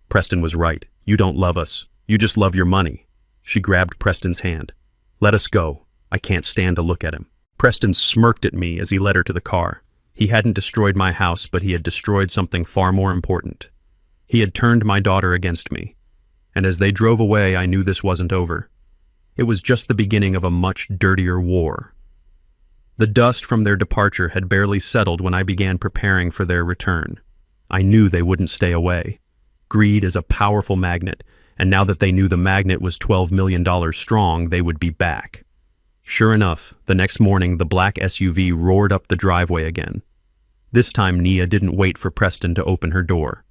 Preston was right. "You don't love us. You just love your money." She grabbed Preston's hand. "Let us go. I can't stand to look at him." Preston smirked at me as he led her to the car. He hadn't destroyed my house, but he had destroyed something far more important. He had turned my daughter against me. And as they drove away, I knew this wasn't over. It was just the beginning of a much dirtier war. The dust from their departure had barely settled when I began preparing for their return. I knew they wouldn't stay away. Greed is a powerful magnet, and now that they knew the magnet was $12 million strong, they would be back. Sure enough, the next morning the black SUV roared up the driveway again. This time Nia didn't wait for Preston to open her door.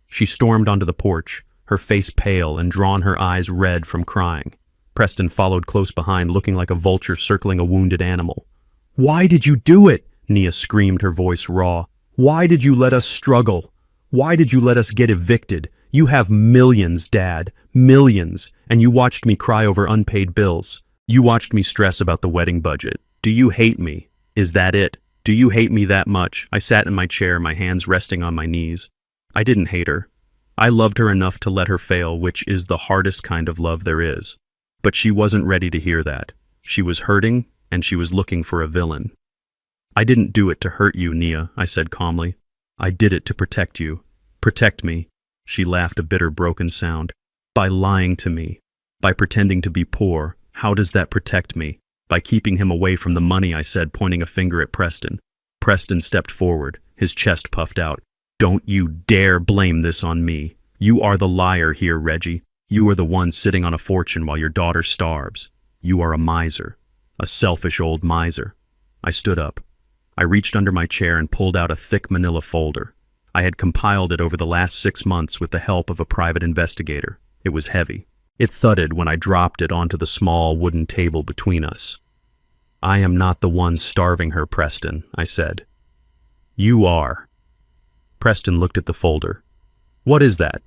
She stormed onto the porch, her face pale and drawn her eyes red from crying. Preston followed close behind, looking like a vulture circling a wounded animal. "Why did you do it?" Nia screamed, her voice raw. "Why did you let us struggle? Why did you let us get evicted? You have millions, Dad, millions, and you watched me cry over unpaid bills. You watched me stress about the wedding budget. Do you hate me? Is that it? Do you hate me that much?" I sat in my chair, my hands resting on my knees. I didn't hate her. I loved her enough to let her fail, which is the hardest kind of love there is. But she wasn't ready to hear that. She was hurting, and she was looking for a villain. "I didn't do it to hurt you, Nia," I said calmly. "I did it to protect you. Protect me." She laughed, a bitter, broken sound. "By lying to me. By pretending to be poor. How does that protect me?" "By keeping him away from the money," I said, pointing a finger at Preston. Preston stepped forward, his chest puffed out. "Don't you dare blame this on me. You are the liar here, Reggie. You are the one sitting on a fortune while your daughter starves. You are a miser. A selfish old miser." I stood up. I reached under my chair and pulled out a thick manila folder. I had compiled it over the last 6 months with the help of a private investigator. It was heavy. It thudded when I dropped it onto the small wooden table between us. "I am not the one starving her, Preston," I said. "You are." Preston looked at the folder. "What is that?"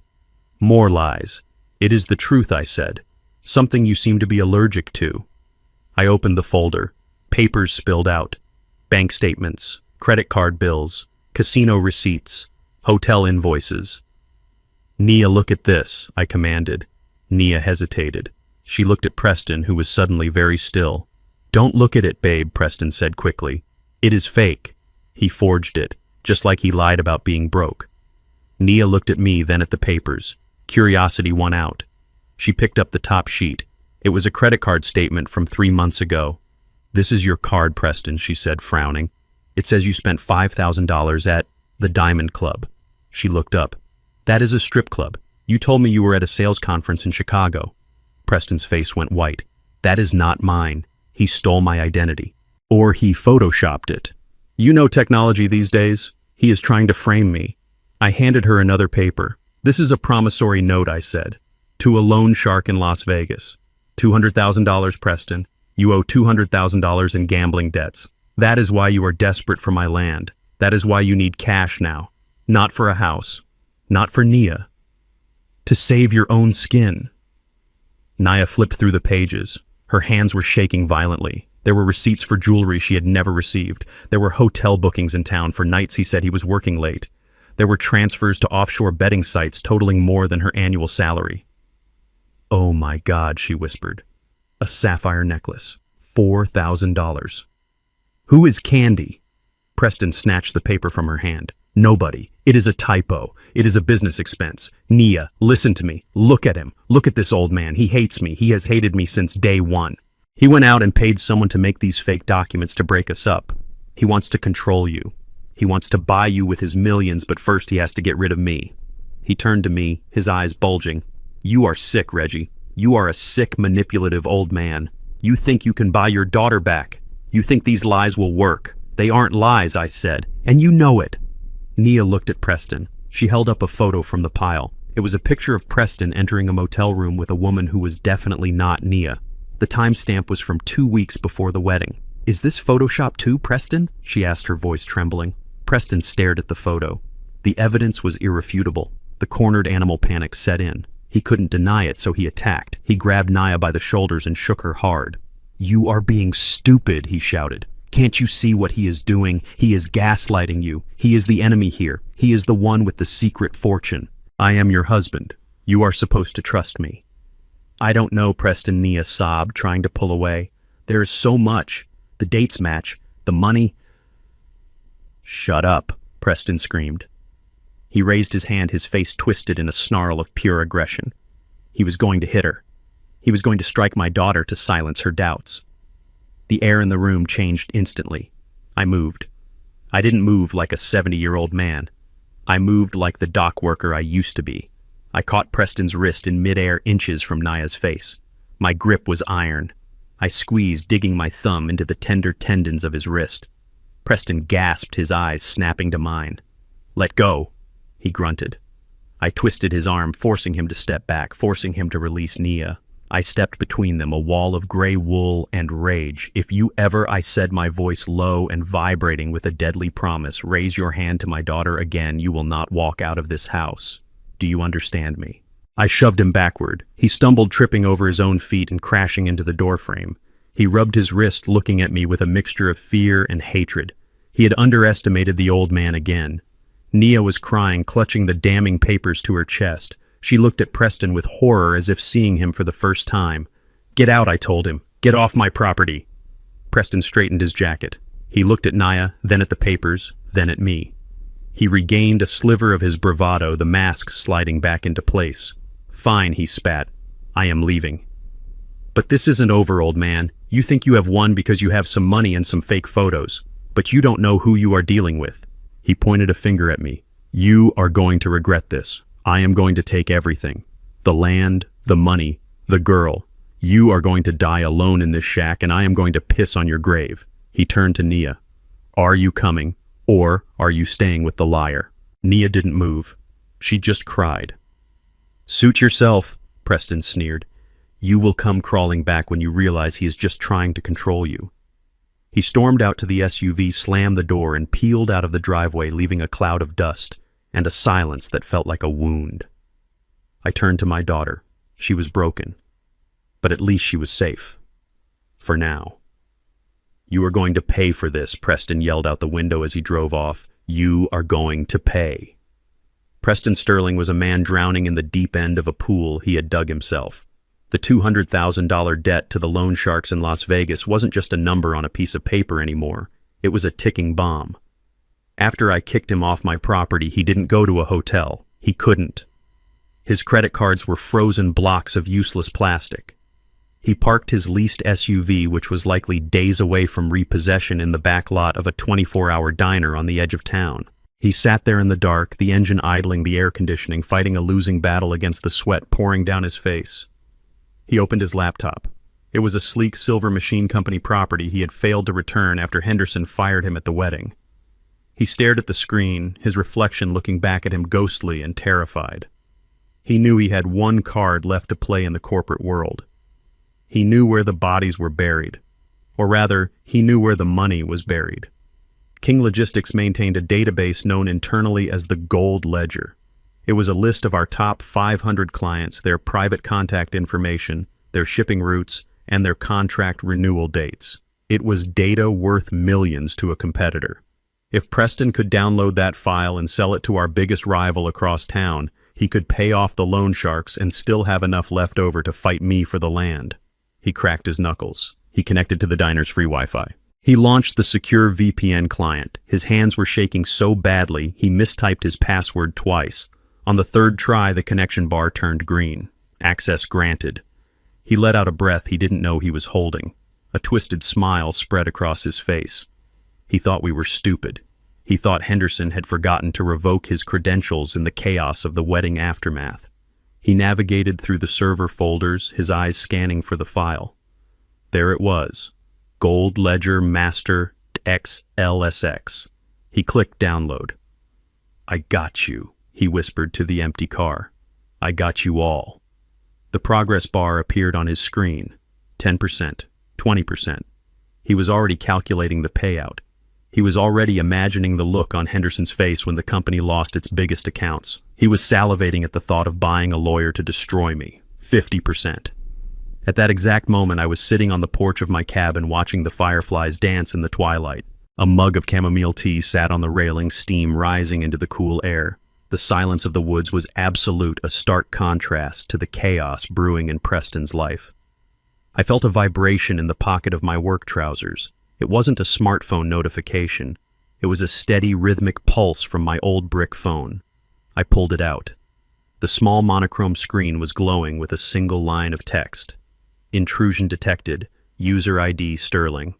"More lies." "It is the truth," I said. "Something you seem to be allergic to." I opened the folder. Papers spilled out. Bank statements, credit card bills, casino receipts, hotel invoices. "Nia, look at this," I commanded. Nia hesitated. She looked at Preston, who was suddenly very still. "Don't look at it, babe," Preston said quickly. "It is fake. He forged it, just like he lied about being broke." Nia looked at me, then at the papers. Curiosity won out. She picked up the top sheet. It was a credit card statement from 3 months ago. "This is your card, Preston," she said, frowning. "It says you spent $5,000 at the Diamond Club." She looked up. "That is a strip club. You told me you were at a sales conference in Chicago." Preston's face went white. "That is not mine. He stole my identity. Or he photoshopped it. You know technology these days. He is trying to frame me." I handed her another paper. "This is a promissory note," I said, "to a loan shark in Las Vegas. $200,000, Preston. You owe $200,000 in gambling debts. That is why you are desperate for my land. That is why you need cash now. Not for a house. Not for Nia. To save your own skin." Nia flipped through the pages. Her hands were shaking violently. There were receipts for jewelry she had never received. There were hotel bookings in town for nights he said he was working late. There were transfers to offshore betting sites totaling more than her annual salary. "Oh my God," she whispered. "A sapphire necklace. $4,000. Who is Candy?" Preston snatched the paper from her hand. "Nobody. It is a typo. It is a business expense. Nia, listen to me. Look at him. Look at this old man. He hates me. He has hated me since day one. He went out and paid someone to make these fake documents to break us up. He wants to control you. He wants to buy you with his millions, but first he has to get rid of me. He turned to me, his eyes bulging. You are sick, Reggie. You are a sick, manipulative old man. You think you can buy your daughter back. You think these lies will work. They aren't lies, I said, and you know it. Nia looked at Preston. She held up a photo from the pile. It was a picture of Preston entering a motel room with a woman who was definitely not Nia. The timestamp was from 2 weeks before the wedding. Is this Photoshop too, Preston? She asked, her voice trembling. Preston stared at the photo. The evidence was irrefutable. The cornered animal panic set in. He couldn't deny it, so he attacked. He grabbed Nia by the shoulders and shook her hard. You are being stupid, he shouted. Can't you see what he is doing? He is gaslighting you. He is the enemy here. He is the one with the secret fortune. I am your husband. You are supposed to trust me. I don't know, Preston, Nia sobbed, trying to pull away. There is so much. The dates match. The money. Shut up, Preston screamed. He raised his hand, his face twisted in a snarl of pure aggression. He was going to hit her. He was going to strike my daughter to silence her doubts. The air in the room changed instantly. I moved. I didn't move like a 70-year-old man. I moved like the dock worker I used to be. I caught Preston's wrist in midair, inches from Nia's face. My grip was iron. I squeezed, digging my thumb into the tender tendons of his wrist. Preston gasped, his eyes snapping to mine. Let go, he grunted. I twisted his arm, forcing him to step back, forcing him to release Nia. I stepped between them, a wall of gray wool and rage. If you ever, I said, my voice low and vibrating with a deadly promise, raise your hand to my daughter again, you will not walk out of this house. Do you understand me? I shoved him backward. He stumbled, tripping over his own feet and crashing into the doorframe. He rubbed his wrist, looking at me with a mixture of fear and hatred. He had underestimated the old man again. Nia was crying, clutching the damning papers to her chest. She looked at Preston with horror, as if seeing him for the first time. Get out, I told him. Get off my property. Preston straightened his jacket. He looked at Nia, then at the papers, then at me. He regained a sliver of his bravado, the mask sliding back into place. Fine, he spat. I am leaving. But this isn't over, old man. You think you have won because you have some money and some fake photos. But you don't know who you are dealing with. He pointed a finger at me. You are going to regret this. I am going to take everything. The land, the money, the girl. You are going to die alone in this shack, and I am going to piss on your grave. He turned to Nia. Are you coming, or are you staying with the liar? Nia didn't move. She just cried. Suit yourself, Preston sneered. You will come crawling back when you realize he is just trying to control you. He stormed out to the SUV, slammed the door, and peeled out of the driveway, leaving a cloud of dust and a silence that felt like a wound. I turned to my daughter. She was broken, but at least she was safe. For now. You are going to pay for this, Preston yelled out the window as he drove off. You are going to pay. Preston Sterling was a man drowning in the deep end of a pool he had dug himself. The $200,000 debt to the loan sharks in Las Vegas wasn't just a number on a piece of paper anymore. It was a ticking bomb. After I kicked him off my property, he didn't go to a hotel. He couldn't. His credit cards were frozen blocks of useless plastic. He parked his leased SUV, which was likely days away from repossession, in the back lot of a 24-hour diner on the edge of town. He sat there in the dark, the engine idling, the air conditioning, fighting a losing battle against the sweat pouring down his face. He opened his laptop. It was a sleek Silver Machine Company property he had failed to return after Henderson fired him at the wedding. He stared at the screen, his reflection looking back at him ghostly and terrified. He knew he had one card left to play in the corporate world. He knew where the bodies were buried. Or rather, he knew where the money was buried. King Logistics maintained a database known internally as the Gold Ledger. It was a list of our top 500 clients, their private contact information, their shipping routes, and their contract renewal dates. It was data worth millions to a competitor. If Preston could download that file and sell it to our biggest rival across town, he could pay off the loan sharks and still have enough left over to fight me for the land. He cracked his knuckles. He connected to the diner's free Wi-Fi. He launched the secure VPN client. His hands were shaking so badly, he mistyped his password twice. On the third try, the connection bar turned green. Access granted. He let out a breath he didn't know he was holding. A twisted smile spread across his face. He thought we were stupid. He thought Henderson had forgotten to revoke his credentials in the chaos of the wedding aftermath. He navigated through the server folders, his eyes scanning for the file. There it was. Gold Ledger Master XLSX. He clicked download. "I got you," he whispered to the empty car. "I got you all." The progress bar appeared on his screen. 10%, 20%. He was already calculating the payout. He was already imagining the look on Henderson's face when the company lost its biggest accounts. He was salivating at the thought of buying a lawyer to destroy me. 50%. At that exact moment, I was sitting on the porch of my cabin watching the fireflies dance in the twilight. A mug of chamomile tea sat on the railing, steam rising into the cool air. The silence of the woods was absolute, a stark contrast to the chaos brewing in Preston's life. I felt a vibration in the pocket of my work trousers. It wasn't a smartphone notification. It was a steady, rhythmic pulse from my old brick phone. I pulled it out. The small monochrome screen was glowing with a single line of text. "Intrusion detected. User ID Sterling."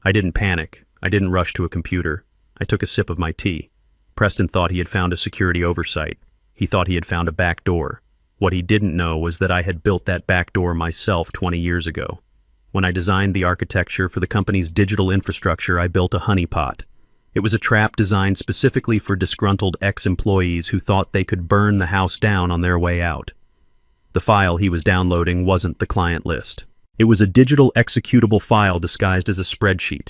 I didn't panic. I didn't rush to a computer. I took a sip of my tea. Preston thought he had found a security oversight. He thought he had found a back door. What he didn't know was that I had built that back door myself 20 years ago. When I designed the architecture for the company's digital infrastructure, I built a honeypot. It was a trap designed specifically for disgruntled ex-employees who thought they could burn the house down on their way out. The file he was downloading wasn't the client list. It was a digital executable file disguised as a spreadsheet.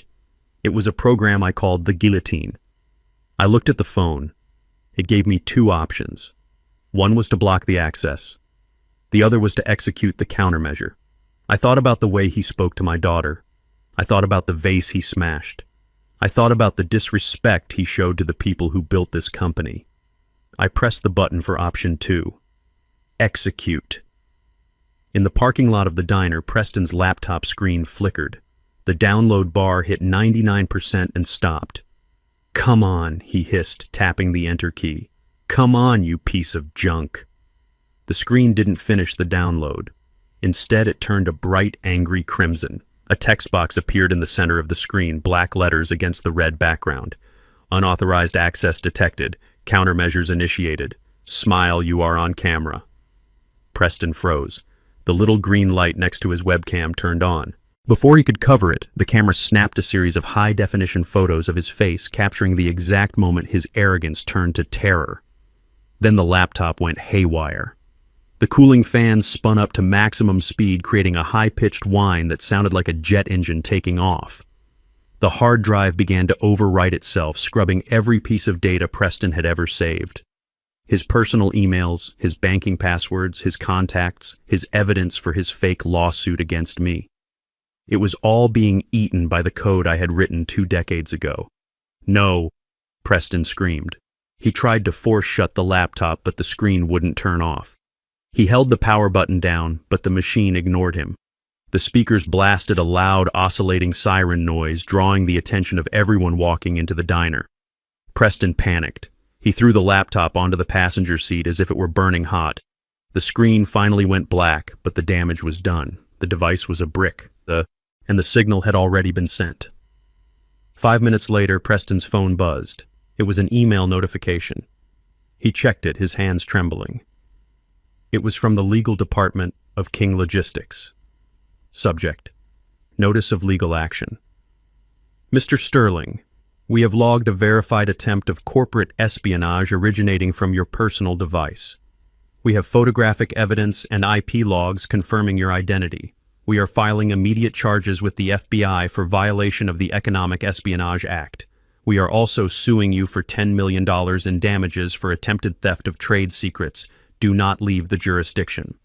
It was a program I called the Guillotine. I looked at the phone. It gave me two options. One was to block the access. The other was to execute the countermeasure. I thought about the way he spoke to my daughter. I thought about the vase he smashed. I thought about the disrespect he showed to the people who built this company. I pressed the button for option 2. Execute. In the parking lot of the diner, Preston's laptop screen flickered. The download bar hit 99% and stopped. "Come on," he hissed, tapping the enter key. "Come on, you piece of junk." The screen didn't finish the download. Instead, it turned a bright, angry crimson. A text box appeared in the center of the screen, black letters against the red background. "Unauthorized access detected. Countermeasures initiated. Smile, you are on camera." Preston froze. The little green light next to his webcam turned on. Before he could cover it, the camera snapped a series of high-definition photos of his face, capturing the exact moment his arrogance turned to terror. Then the laptop went haywire. The cooling fans spun up to maximum speed, creating a high-pitched whine that sounded like a jet engine taking off. The hard drive began to overwrite itself, scrubbing every piece of data Preston had ever saved. His personal emails, his banking passwords, his contacts, his evidence for his fake lawsuit against me. It was all being eaten by the code I had written 2 decades ago. "No," Preston screamed. He tried to force shut the laptop, but the screen wouldn't turn off. He held the power button down, but the machine ignored him. The speakers blasted a loud, oscillating siren noise, drawing the attention of everyone walking into the diner. Preston panicked. He threw the laptop onto the passenger seat as if it were burning hot. The screen finally went black, but the damage was done. The device was a brick, and the signal had already been sent. 5 minutes later, Preston's phone buzzed. It was an email notification. He checked it, his hands trembling. It was from the legal department of King Logistics. Subject: Notice of legal action. Mr. Sterling, we have logged a verified attempt of corporate espionage originating from your personal device. We have photographic evidence and IP logs confirming your identity. We are filing immediate charges with the FBI for violation of the Economic Espionage Act. We are also suing you for $10 million in damages for attempted theft of trade secrets. Do not leave the jurisdiction.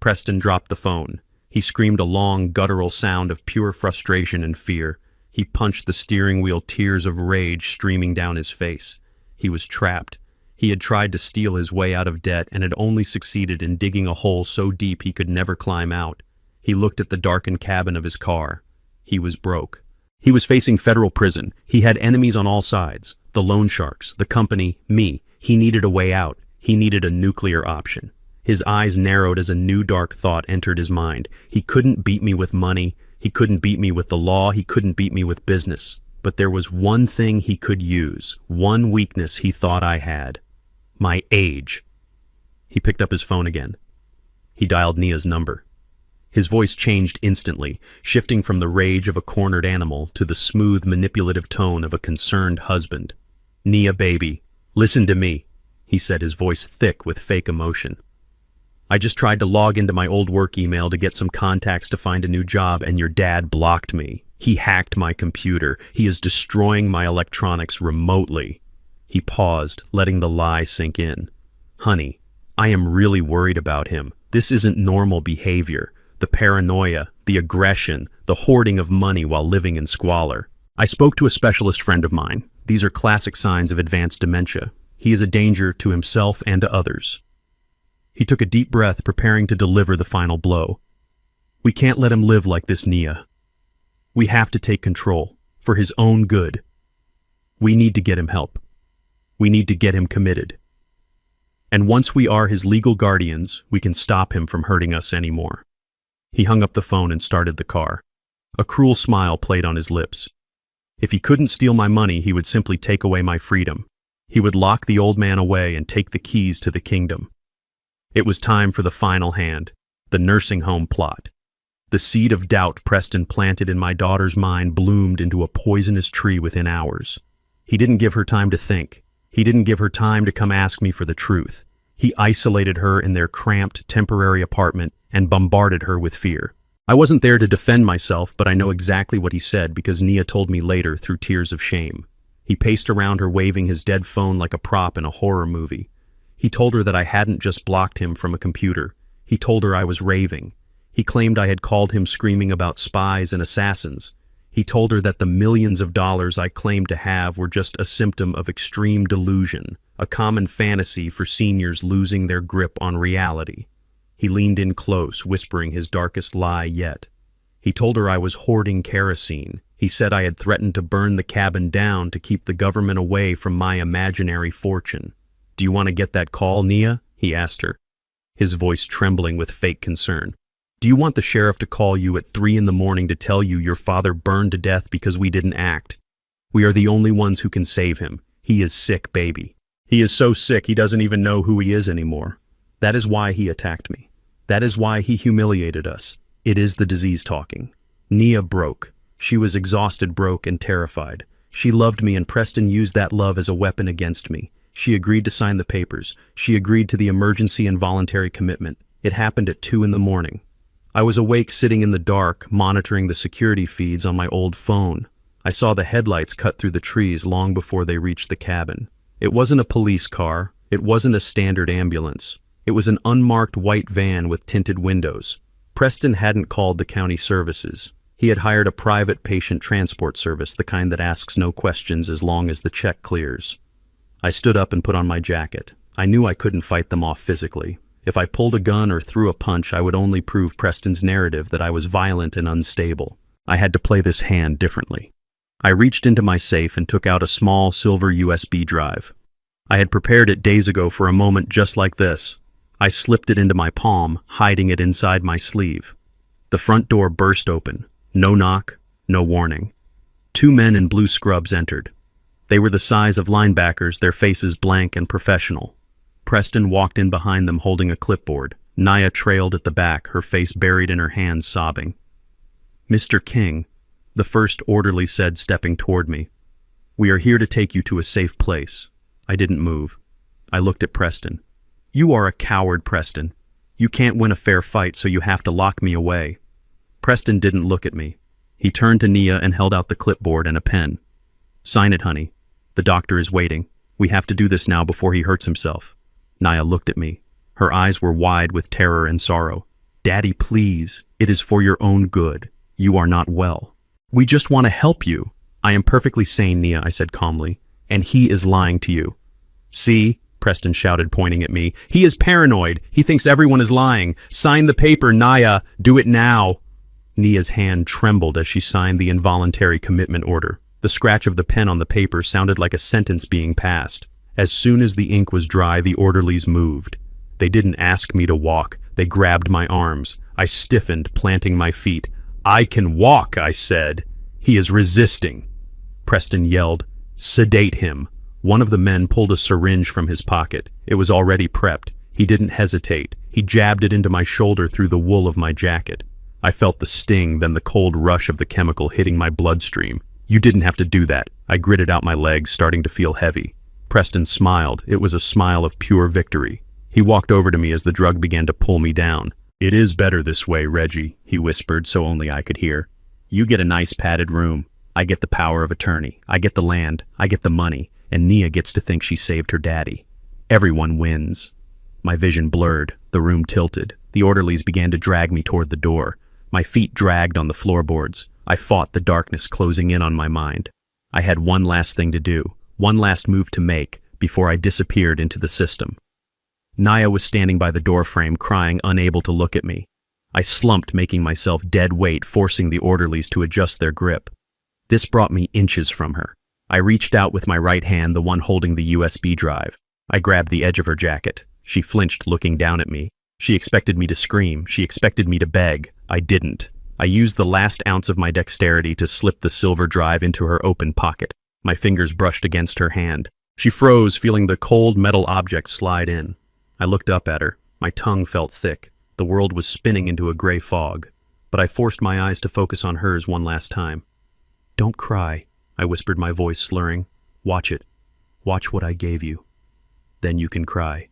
Preston dropped the phone. He screamed a long, guttural sound of pure frustration and fear. He punched the steering wheel, tears of rage streaming down his face. He was trapped. He had tried to steal his way out of debt and had only succeeded in digging a hole so deep he could never climb out. He looked at the darkened cabin of his car. He was broke. He was facing federal prison. He had enemies on all sides. The loan sharks, the company, me. He needed a way out. He needed a nuclear option. His eyes narrowed as a new dark thought entered his mind. He couldn't beat me with money. He couldn't beat me with the law. He couldn't beat me with business. But there was one thing he could use, one weakness he thought I had. My age. He picked up his phone again. He dialed Nia's number. His voice changed instantly, shifting from the rage of a cornered animal to the smooth, manipulative tone of a concerned husband. "Nia, baby, listen to me," he said, his voice thick with fake emotion. "I just tried to log into my old work email to get some contacts to find a new job, and your dad blocked me. He hacked my computer. He is destroying my electronics remotely." He paused, letting the lie sink in. "Honey, I am really worried about him. This isn't normal behavior. The paranoia, the aggression, the hoarding of money while living in squalor. I spoke to a specialist friend of mine. These are classic signs of advanced dementia. He is a danger to himself and to others." He took a deep breath, preparing to deliver the final blow. "We can't let him live like this, Nia. We have to take control, for his own good. We need to get him help. We need to get him committed. And once we are his legal guardians, we can stop him from hurting us anymore." He hung up the phone and started the car. A cruel smile played on his lips. If he couldn't steal my money, he would simply take away my freedom. He would lock the old man away and take the keys to the kingdom. It was time for the final hand, the nursing home plot. The seed of doubt Preston planted in my daughter's mind bloomed into a poisonous tree within hours. He didn't give her time to think. He didn't give her time to come ask me for the truth. He isolated her in their cramped, temporary apartment and bombarded her with fear. I wasn't there to defend myself, but I know exactly what he said because Nia told me later through tears of shame. He paced around her waving his dead phone like a prop in a horror movie. He told her that I hadn't just blocked him from a computer. He told her I was raving. He claimed I had called him screaming about spies and assassins. He told her that the millions of dollars I claimed to have were just a symptom of extreme delusion, a common fantasy for seniors losing their grip on reality. He leaned in close, whispering his darkest lie yet. He told her I was hoarding kerosene. He said I had threatened to burn the cabin down to keep the government away from my imaginary fortune. "Do you want to get that call, Nia?" he asked her, his voice trembling with fake concern. "Do you want the sheriff to call you at 3 in the morning to tell you your father burned to death because we didn't act? We are the only ones who can save him. He is sick, baby. He is so sick he doesn't even know who he is anymore. That is why he attacked me. That is why he humiliated us. It is the disease talking." Nia broke. She was exhausted, broke, and terrified. She loved me, and Preston used that love as a weapon against me. She agreed to sign the papers. She agreed to the emergency and voluntary commitment. It happened at 2 in the morning. I was awake, sitting in the dark, monitoring the security feeds on my old phone. I saw the headlights cut through the trees long before they reached the cabin. It wasn't a police car. It wasn't a standard ambulance. It was an unmarked white van with tinted windows. Preston hadn't called the county services. He had hired a private patient transport service, the kind that asks no questions as long as the check clears. I stood up and put on my jacket. I knew I couldn't fight them off physically. If I pulled a gun or threw a punch, I would only prove Preston's narrative that I was violent and unstable. I had to play this hand differently. I reached into my safe and took out a small silver USB drive. I had prepared it days ago for a moment just like this. I slipped it into my palm, hiding it inside my sleeve. The front door burst open. No knock, no warning. 2 men in blue scrubs entered. They were the size of linebackers, their faces blank and professional. Preston walked in behind them holding a clipboard. Nia trailed at the back, her face buried in her hands, sobbing. "Mr. King," the first orderly said, stepping toward me. "We are here to take you to a safe place." I didn't move. I looked at Preston. "You are a coward, Preston. You can't win a fair fight, so you have to lock me away." Preston didn't look at me. He turned to Nia and held out the clipboard and a pen. "Sign it, honey. The doctor is waiting. We have to do this now before he hurts himself." Nia looked at me. Her eyes were wide with terror and sorrow. "Daddy, please. It is for your own good. You are not well. We just want to help you." "I am perfectly sane, Nia," I said calmly. "And he is lying to you." "See?" Preston shouted, pointing at me. "He is paranoid. He thinks everyone is lying. Sign the paper, Nia. Do it now." Nia's hand trembled as she signed the involuntary commitment order. The scratch of the pen on the paper sounded like a sentence being passed. As soon as the ink was dry, the orderlies moved. They didn't ask me to walk. They grabbed my arms. I stiffened, planting my feet. "I can walk," I said. "He is resisting." Preston yelled. "Sedate him." One of the men pulled a syringe from his pocket. It was already prepped. He didn't hesitate. He jabbed it into my shoulder through the wool of my jacket. I felt the sting, then the cold rush of the chemical hitting my bloodstream. "You didn't have to do that." I gritted out my legs, starting to feel heavy. Preston smiled. It was a smile of pure victory. He walked over to me as the drug began to pull me down. "It is better this way, Reggie," he whispered so only I could hear. "You get a nice padded room. I get the power of attorney. I get the land. I get the money. And Nia gets to think she saved her daddy. Everyone wins." My vision blurred. The room tilted. The orderlies began to drag me toward the door. My feet dragged on the floorboards. I fought the darkness closing in on my mind. I had one last thing to do, one last move to make, before I disappeared into the system. Nia was standing by the doorframe, crying, unable to look at me. I slumped, making myself dead weight, forcing the orderlies to adjust their grip. This brought me inches from her. I reached out with my right hand, the one holding the USB drive. I grabbed the edge of her jacket. She flinched, looking down at me. She expected me to scream. She expected me to beg. I didn't. I used the last ounce of my dexterity to slip the silver drive into her open pocket. My fingers brushed against her hand. She froze, feeling the cold metal object slide in. I looked up at her. My tongue felt thick. The world was spinning into a gray fog. But I forced my eyes to focus on hers one last time. "Don't cry," I whispered, my voice slurring. "Watch it. Watch what I gave you. Then you can cry."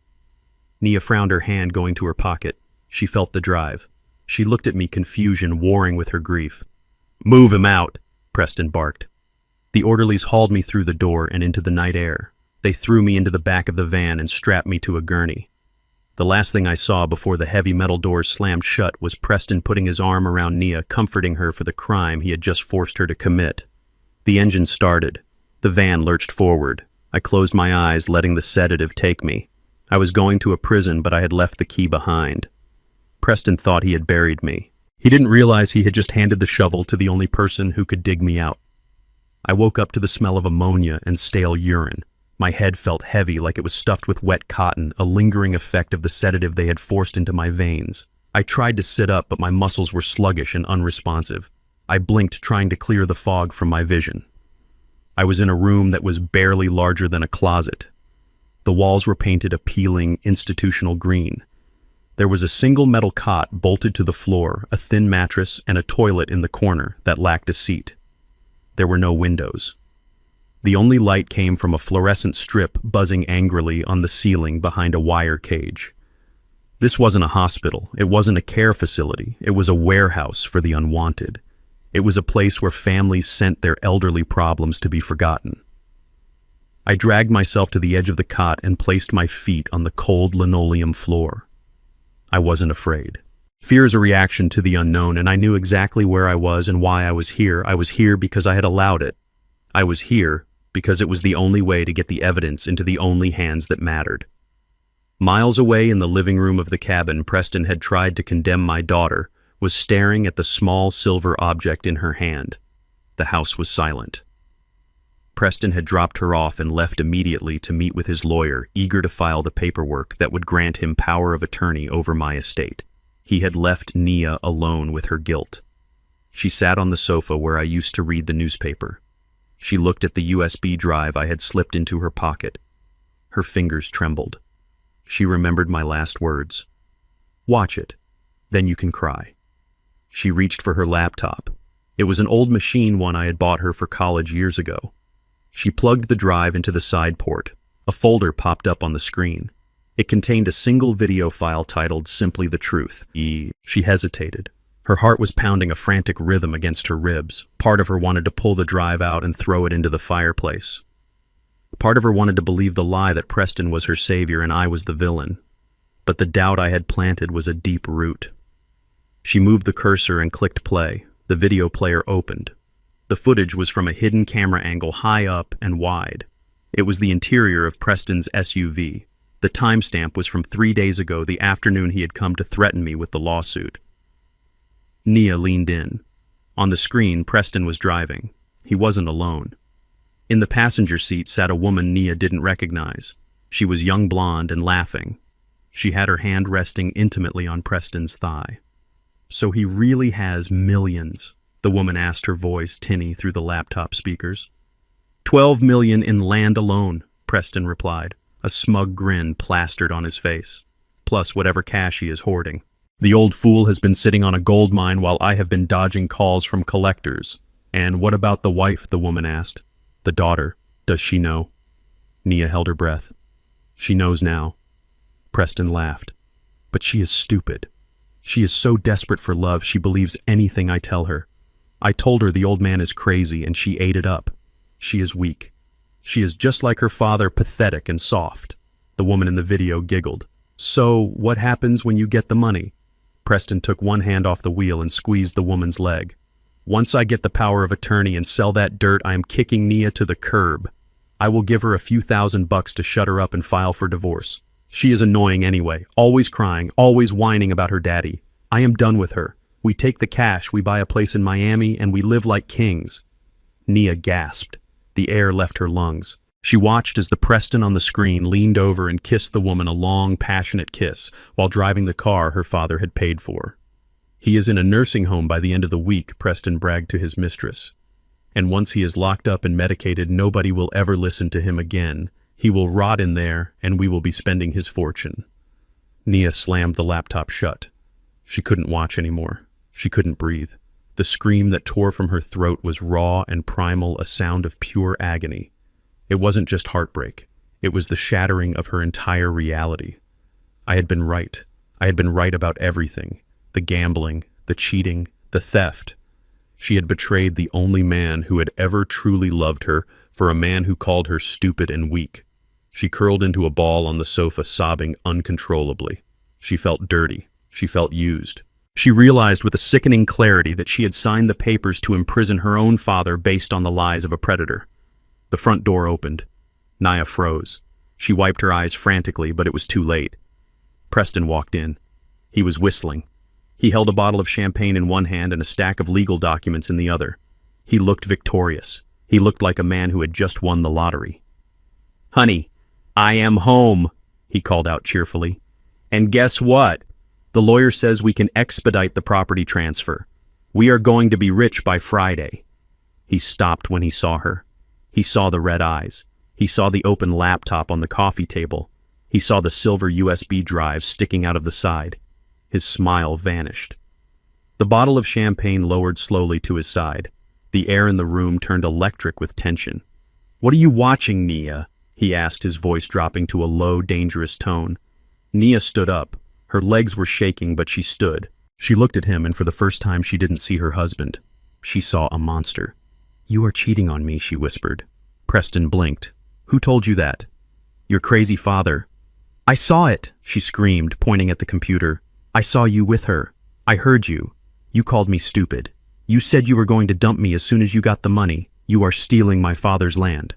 Nia frowned, her hand going to her pocket. She felt the drive. She looked at me, confusion warring with her grief. "Move him out," Preston barked. The orderlies hauled me through the door and into the night air. They threw me into the back of the van and strapped me to a gurney. The last thing I saw before the heavy metal doors slammed shut was Preston putting his arm around Nia, comforting her for the crime he had just forced her to commit. The engine started. The van lurched forward. I closed my eyes, letting the sedative take me. I was going to a prison, but I had left the key behind. Preston thought he had buried me. He didn't realize he had just handed the shovel to the only person who could dig me out. I woke up to the smell of ammonia and stale urine. My head felt heavy, like it was stuffed with wet cotton, a lingering effect of the sedative they had forced into my veins. I tried to sit up, but my muscles were sluggish and unresponsive. I blinked, trying to clear the fog from my vision. I was in a room that was barely larger than a closet. The walls were painted a peeling, institutional green. There was a single metal cot bolted to the floor, a thin mattress, and a toilet in the corner that lacked a seat. There were no windows. The only light came from a fluorescent strip buzzing angrily on the ceiling behind a wire cage. This wasn't a hospital. It wasn't a care facility. It was a warehouse for the unwanted. It was a place where families sent their elderly problems to be forgotten. I dragged myself to the edge of the cot and placed my feet on the cold linoleum floor. I wasn't afraid. Fear is a reaction to the unknown, and I knew exactly where I was and why I was here. I was here because I had allowed it. I was here because it was the only way to get the evidence into the only hands that mattered. Miles away in the living room of the cabin Preston had tried to condemn my daughter was staring at the small silver object in her hand. The house was silent. Preston had dropped her off and left immediately to meet with his lawyer, eager to file the paperwork that would grant him power of attorney over my estate. He had left Nia alone with her guilt. She sat on the sofa where I used to read the newspaper. She looked at the USB drive I had slipped into her pocket. Her fingers trembled. She remembered my last words. "Watch it. Then you can cry." She reached for her laptop. It was an old machine, one I had bought her for college years ago. She plugged the drive into the side port. A folder popped up on the screen. It contained a single video file titled Simply the Truth. She hesitated. Her heart was pounding a frantic rhythm against her ribs. Part of her wanted to pull the drive out and throw it into the fireplace. Part of her wanted to believe the lie that Preston was her savior and I was the villain. But the doubt I had planted was a deep root. She moved the cursor and clicked play. The video player opened. The footage was from a hidden camera angle high up and wide. It was the interior of Preston's SUV. The timestamp was from 3 days ago, the afternoon he had come to threaten me with the lawsuit. Nia leaned in. On the screen, Preston was driving. He wasn't alone. In the passenger seat sat a woman Nia didn't recognize. She was young, blonde, and laughing. She had her hand resting intimately on Preston's thigh. "So he really has millions?" the woman asked, her voice tinny through the laptop speakers. 12 million in land alone, Preston replied, a smug grin plastered on his face, plus whatever cash he is hoarding. The old fool has been sitting on a gold mine while I have been dodging calls from collectors. And what about the wife, the woman asked. The daughter, does she know? Nia held her breath. She knows now. Preston laughed. But she is stupid. She is so desperate for love she believes anything I tell her. I told her the old man is crazy and she ate it up. She is weak. She is just like her father, pathetic and soft. The woman in the video giggled. So, what happens when you get the money? Preston took one hand off the wheel and squeezed the woman's leg. Once I get the power of attorney and sell that dirt, I am kicking Nia to the curb. I will give her a few $1,000 to shut her up and file for divorce. She is annoying anyway, always crying, always whining about her daddy. I am done with her. We take the cash, we buy a place in Miami, and we live like kings. Nia gasped. The air left her lungs. She watched as the Preston on the screen leaned over and kissed the woman a long, passionate kiss while driving the car her father had paid for. He is in a nursing home by the end of the week, Preston bragged to his mistress. And once he is locked up and medicated, nobody will ever listen to him again. He will rot in there, and we will be spending his fortune. Nia slammed the laptop shut. She couldn't watch anymore. She couldn't breathe. The scream that tore from her throat was raw and primal, a sound of pure agony. It wasn't just heartbreak. It was the shattering of her entire reality. I had been right. I had been right about everything. The gambling, the cheating, the theft. She had betrayed the only man who had ever truly loved her for a man who called her stupid and weak. She curled into a ball on the sofa, sobbing uncontrollably. She felt dirty. She felt used. She realized with a sickening clarity that she had signed the papers to imprison her own father based on the lies of a predator. The front door opened. Nia froze. She wiped her eyes frantically, but it was too late. Preston walked in. He was whistling. He held a bottle of champagne in one hand and a stack of legal documents in the other. He looked victorious. He looked like a man who had just won the lottery. "Honey, I am home," he called out cheerfully. "And guess what? The lawyer says we can expedite the property transfer. We are going to be rich by Friday." He stopped when he saw her. He saw the red eyes. He saw the open laptop on the coffee table. He saw the silver USB drive sticking out of the side. His smile vanished. The bottle of champagne lowered slowly to his side. The air in the room turned electric with tension. "What are you watching, Nia?" he asked, his voice dropping to a low, dangerous tone. Nia stood up. Her legs were shaking, but she stood. She looked at him, and for the first time she didn't see her husband. She saw a monster. "You are cheating on me," she whispered. Preston blinked. "Who told you that?" "Your crazy father." "I saw it," she screamed, pointing at the computer. "I saw you with her. I heard you. You called me stupid. You said you were going to dump me as soon as you got the money. You are stealing my father's land."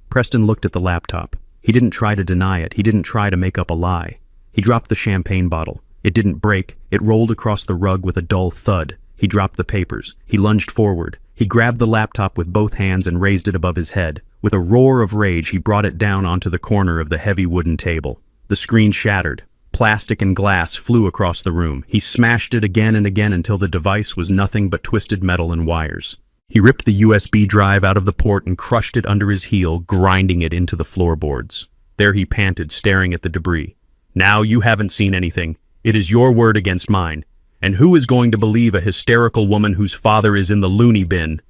Preston looked at the laptop. He didn't try to deny it. He didn't try to make up a lie. He dropped the champagne bottle. It didn't break. It rolled across the rug with a dull thud. He dropped the papers. He lunged forward. He grabbed the laptop with both hands and raised it above his head. With a roar of rage, he brought it down onto the corner of the heavy wooden table. The screen shattered. Plastic and glass flew across the room. He smashed it again and again until the device was nothing but twisted metal and wires. He ripped the USB drive out of the port and crushed it under his heel, grinding it into the floorboards. There he panted, staring at the debris. "Now you haven't seen anything. It is your word against mine. And who is going to believe a hysterical woman whose father is in the loony bin?"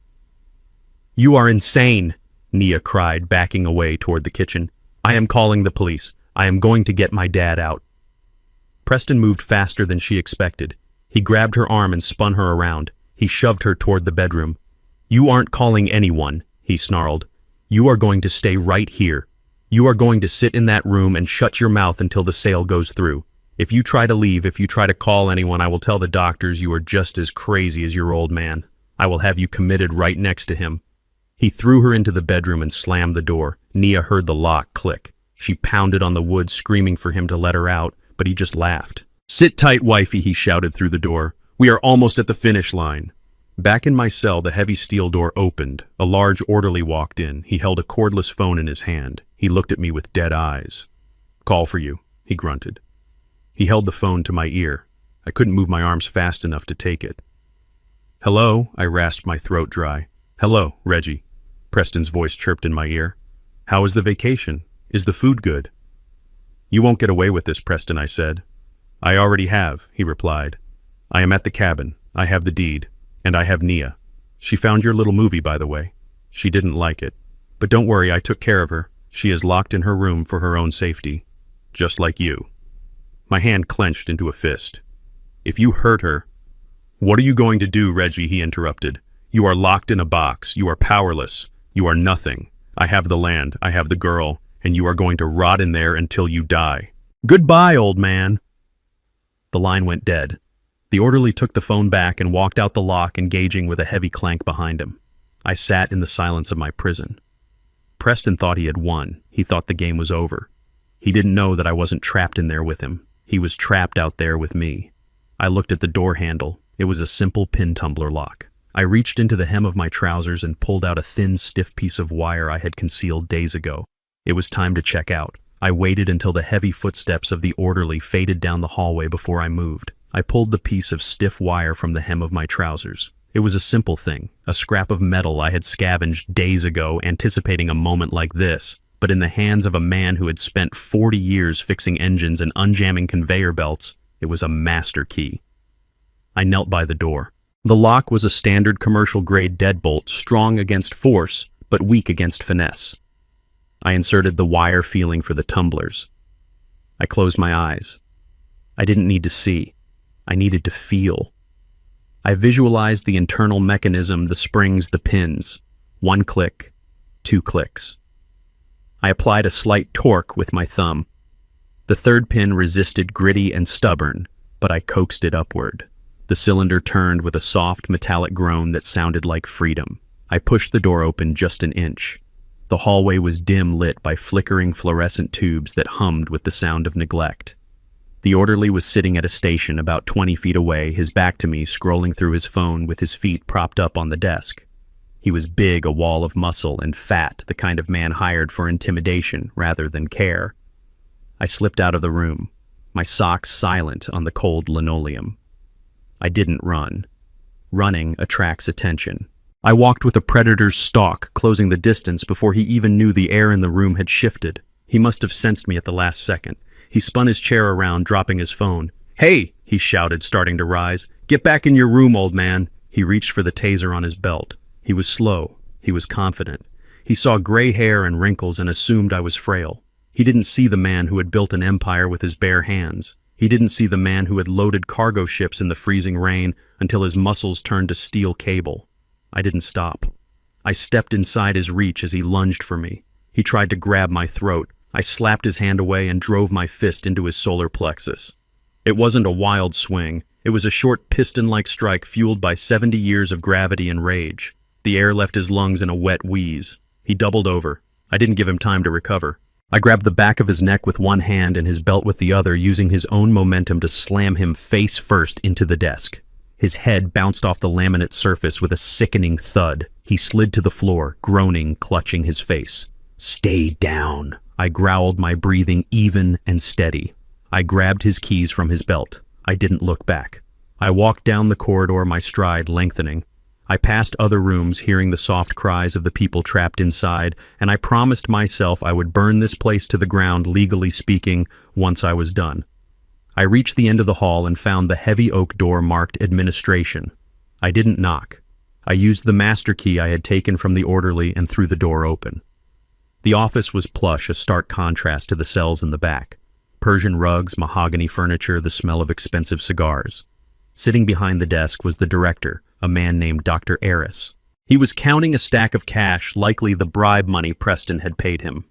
"You are insane," Nia cried, backing away toward the kitchen. "I am calling the police. I am going to get my dad out." Preston moved faster than she expected. He grabbed her arm and spun her around. He shoved her toward the bedroom. "You aren't calling anyone," he snarled. "You are going to stay right here. You are going to sit in that room and shut your mouth until the sale goes through. If you try to leave, if you try to call anyone, I will tell the doctors you are just as crazy as your old man. I will have you committed right next to him." He threw her into the bedroom and slammed the door. Nia heard the lock click. She pounded on the wood, screaming for him to let her out, but he just laughed. "Sit tight, wifey," he shouted through the door. "We are almost at the finish line." Back in my cell, the heavy steel door opened. A large orderly walked in. He held a cordless phone in his hand. He looked at me with dead eyes. "Call for you," he grunted. He held the phone to my ear. I couldn't move my arms fast enough to take it. "Hello?" I rasped, my throat dry. "Hello, Reggie." Preston's voice chirped in my ear. How is the vacation? Is the food good? You won't get away with this, Preston, I said. I already have, he replied. I am at the cabin. I have the deed. And I have Nia. She found your little movie, by the way. She didn't like it. But don't worry, I took care of her. She is locked in her room for her own safety. Just like you. My hand clenched into a fist. If you hurt her... What are you going to do, Reggie? He interrupted. You are locked in a box. You are powerless. You are nothing. I have the land. I have the girl. And you are going to rot in there until you die. Goodbye, old man. The line went dead. The orderly took the phone back and walked out the lock, engaging with a heavy clank behind him. I sat in the silence of my prison. Preston thought he had won. He thought the game was over. He didn't know that I wasn't trapped in there with him. He was trapped out there with me. I looked at the door handle. It was a simple pin tumbler lock. I reached into the hem of my trousers and pulled out a thin, stiff piece of wire I had concealed days ago. It was time to check out. I waited until the heavy footsteps of the orderly faded down the hallway before I moved. I pulled the piece of stiff wire from the hem of my trousers. It was a simple thing, a scrap of metal I had scavenged days ago, anticipating a moment like this, but in the hands of a man who had spent 40 years fixing engines and unjamming conveyor belts, it was a master key. I knelt by the door. The lock was a standard commercial-grade deadbolt, strong against force, but weak against finesse. I inserted the wire feeling for the tumblers. I closed my eyes. I didn't need to see. I needed to feel. I visualized the internal mechanism, the springs, the pins. 1 click, 2 clicks. I applied a slight torque with my thumb. The third pin resisted, gritty and stubborn, but I coaxed it upward. The cylinder turned with a soft metallic groan that sounded like freedom. I pushed the door open just an inch. The hallway was dim lit by flickering fluorescent tubes that hummed with the sound of neglect. The orderly was sitting at a station about 20 feet away, his back to me, scrolling through his phone with his feet propped up on the desk. He was big, a wall of muscle, and fat, the kind of man hired for intimidation rather than care. I slipped out of the room, my socks silent on the cold linoleum. I didn't run. Running attracts attention. I walked with a predator's stalk, closing the distance before he even knew the air in the room had shifted. He must have sensed me at the last second. He spun his chair around, dropping his phone. "Hey!" he shouted, starting to rise. "Get back in your room, old man!" He reached for the taser on his belt. He was slow. He was confident. He saw gray hair and wrinkles and assumed I was frail. He didn't see the man who had built an empire with his bare hands. He didn't see the man who had loaded cargo ships in the freezing rain until his muscles turned to steel cable. I didn't stop. I stepped inside his reach as he lunged for me. He tried to grab my throat. I slapped his hand away and drove my fist into his solar plexus. It wasn't a wild swing. It was a short piston-like strike fueled by 70 years of gravity and rage. The air left his lungs in a wet wheeze. He doubled over. I didn't give him time to recover. I grabbed the back of his neck with one hand and his belt with the other, using his own momentum to slam him face first into the desk. His head bounced off the laminate surface with a sickening thud. He slid to the floor, groaning, clutching his face. "Stay down," I growled, my breathing even and steady. I grabbed his keys from his belt. I didn't look back. I walked down the corridor, my stride lengthening. I passed other rooms, hearing the soft cries of the people trapped inside, and I promised myself I would burn this place to the ground, legally speaking, once I was done. I reached the end of the hall and found the heavy oak door marked Administration. I didn't knock. I used the master key I had taken from the orderly and threw the door open. The office was plush, a stark contrast to the cells in the back. Persian rugs, mahogany furniture, the smell of expensive cigars. Sitting behind the desk was the director, a man named Dr. Eris. He was counting a stack of cash, likely the bribe money Preston had paid him.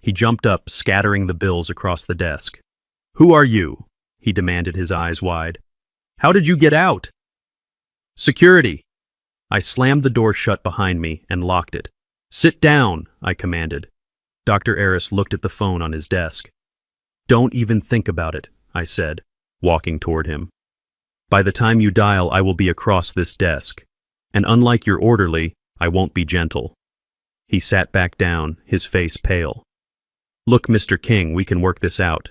He jumped up, scattering the bills across the desk. "Who are you?" he demanded, his eyes wide. "How did you get out?" "Security." I slammed the door shut behind me and locked it. "Sit down," I commanded. Dr. Eris looked at the phone on his desk. "Don't even think about it," I said, walking toward him. "By the time you dial, I will be across this desk. And unlike your orderly, I won't be gentle." He sat back down, his face pale. "Look, Mr. King, we can work this out.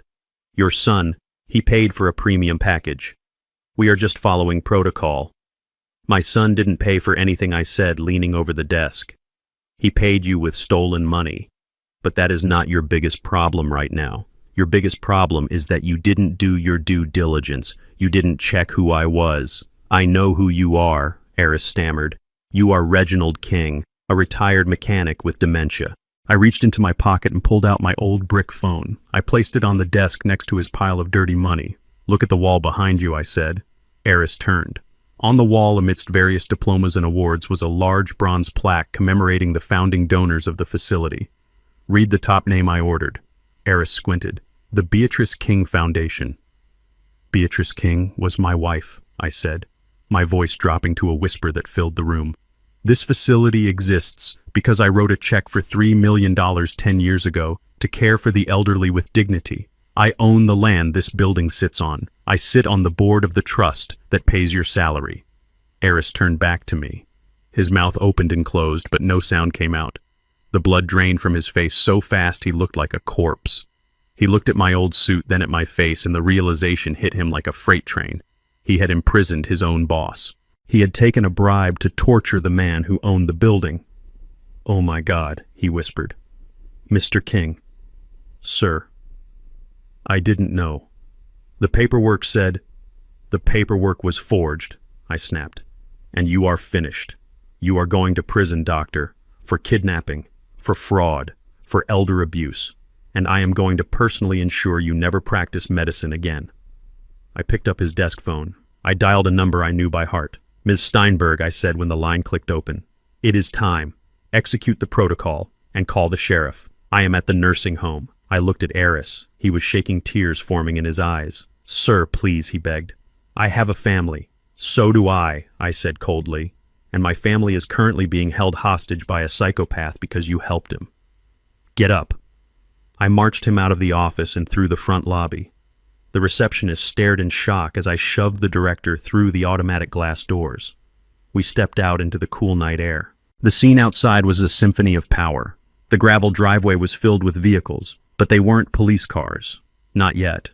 Your son, he paid for a premium package. We are just following protocol." My son didn't pay for anything, I said, leaning over the desk. He paid you with stolen money. But that is not your biggest problem right now. Your biggest problem is that you didn't do your due diligence. You didn't check who I was. I know who you are, Eris stammered. You are Reginald King, a retired mechanic with dementia. I reached into my pocket and pulled out my old brick phone. I placed it on the desk next to his pile of dirty money. Look at the wall behind you, I said. Eris turned. On the wall, amidst various diplomas and awards, was a large bronze plaque commemorating the founding donors of the facility. Read the top name I ordered. Eris squinted. The Beatrice King Foundation. Beatrice King was my wife, I said, my voice dropping to a whisper that filled the room. This facility exists because I wrote a check for $3 million 10 years ago to care for the elderly with dignity. I own the land this building sits on. I sit on the board of the trust that pays your salary. Eris turned back to me. His mouth opened and closed, but no sound came out. The blood drained from his face so fast he looked like a corpse. He looked at my old suit, then at my face, and the realization hit him like a freight train. He had imprisoned his own boss. He had taken a bribe to torture the man who owned the building. "Oh my God," he whispered. "Mr. King." "Sir." "I didn't know. The paperwork said—" "The paperwork was forged," I snapped. "And you are finished. You are going to prison, doctor, for kidnapping, for fraud, for elder abuse, and I am going to personally ensure you never practice medicine again." I picked up his desk phone. I dialed a number I knew by heart. "Ms. Steinberg," I said when the line clicked open. "It is time. Execute the protocol and call the sheriff. I am at the nursing home." I looked at Eris. He was shaking, tears forming in his eyes. "Sir, please," he begged. "I have a family." "So do I said coldly. "And my family is currently being held hostage by a psychopath because you helped him. Get up." I marched him out of the office and through the front lobby. The receptionist stared in shock as I shoved the director through the automatic glass doors. We stepped out into the cool night air. The scene outside was a symphony of power. The gravel driveway was filled with vehicles, but they weren't police cars. Not yet.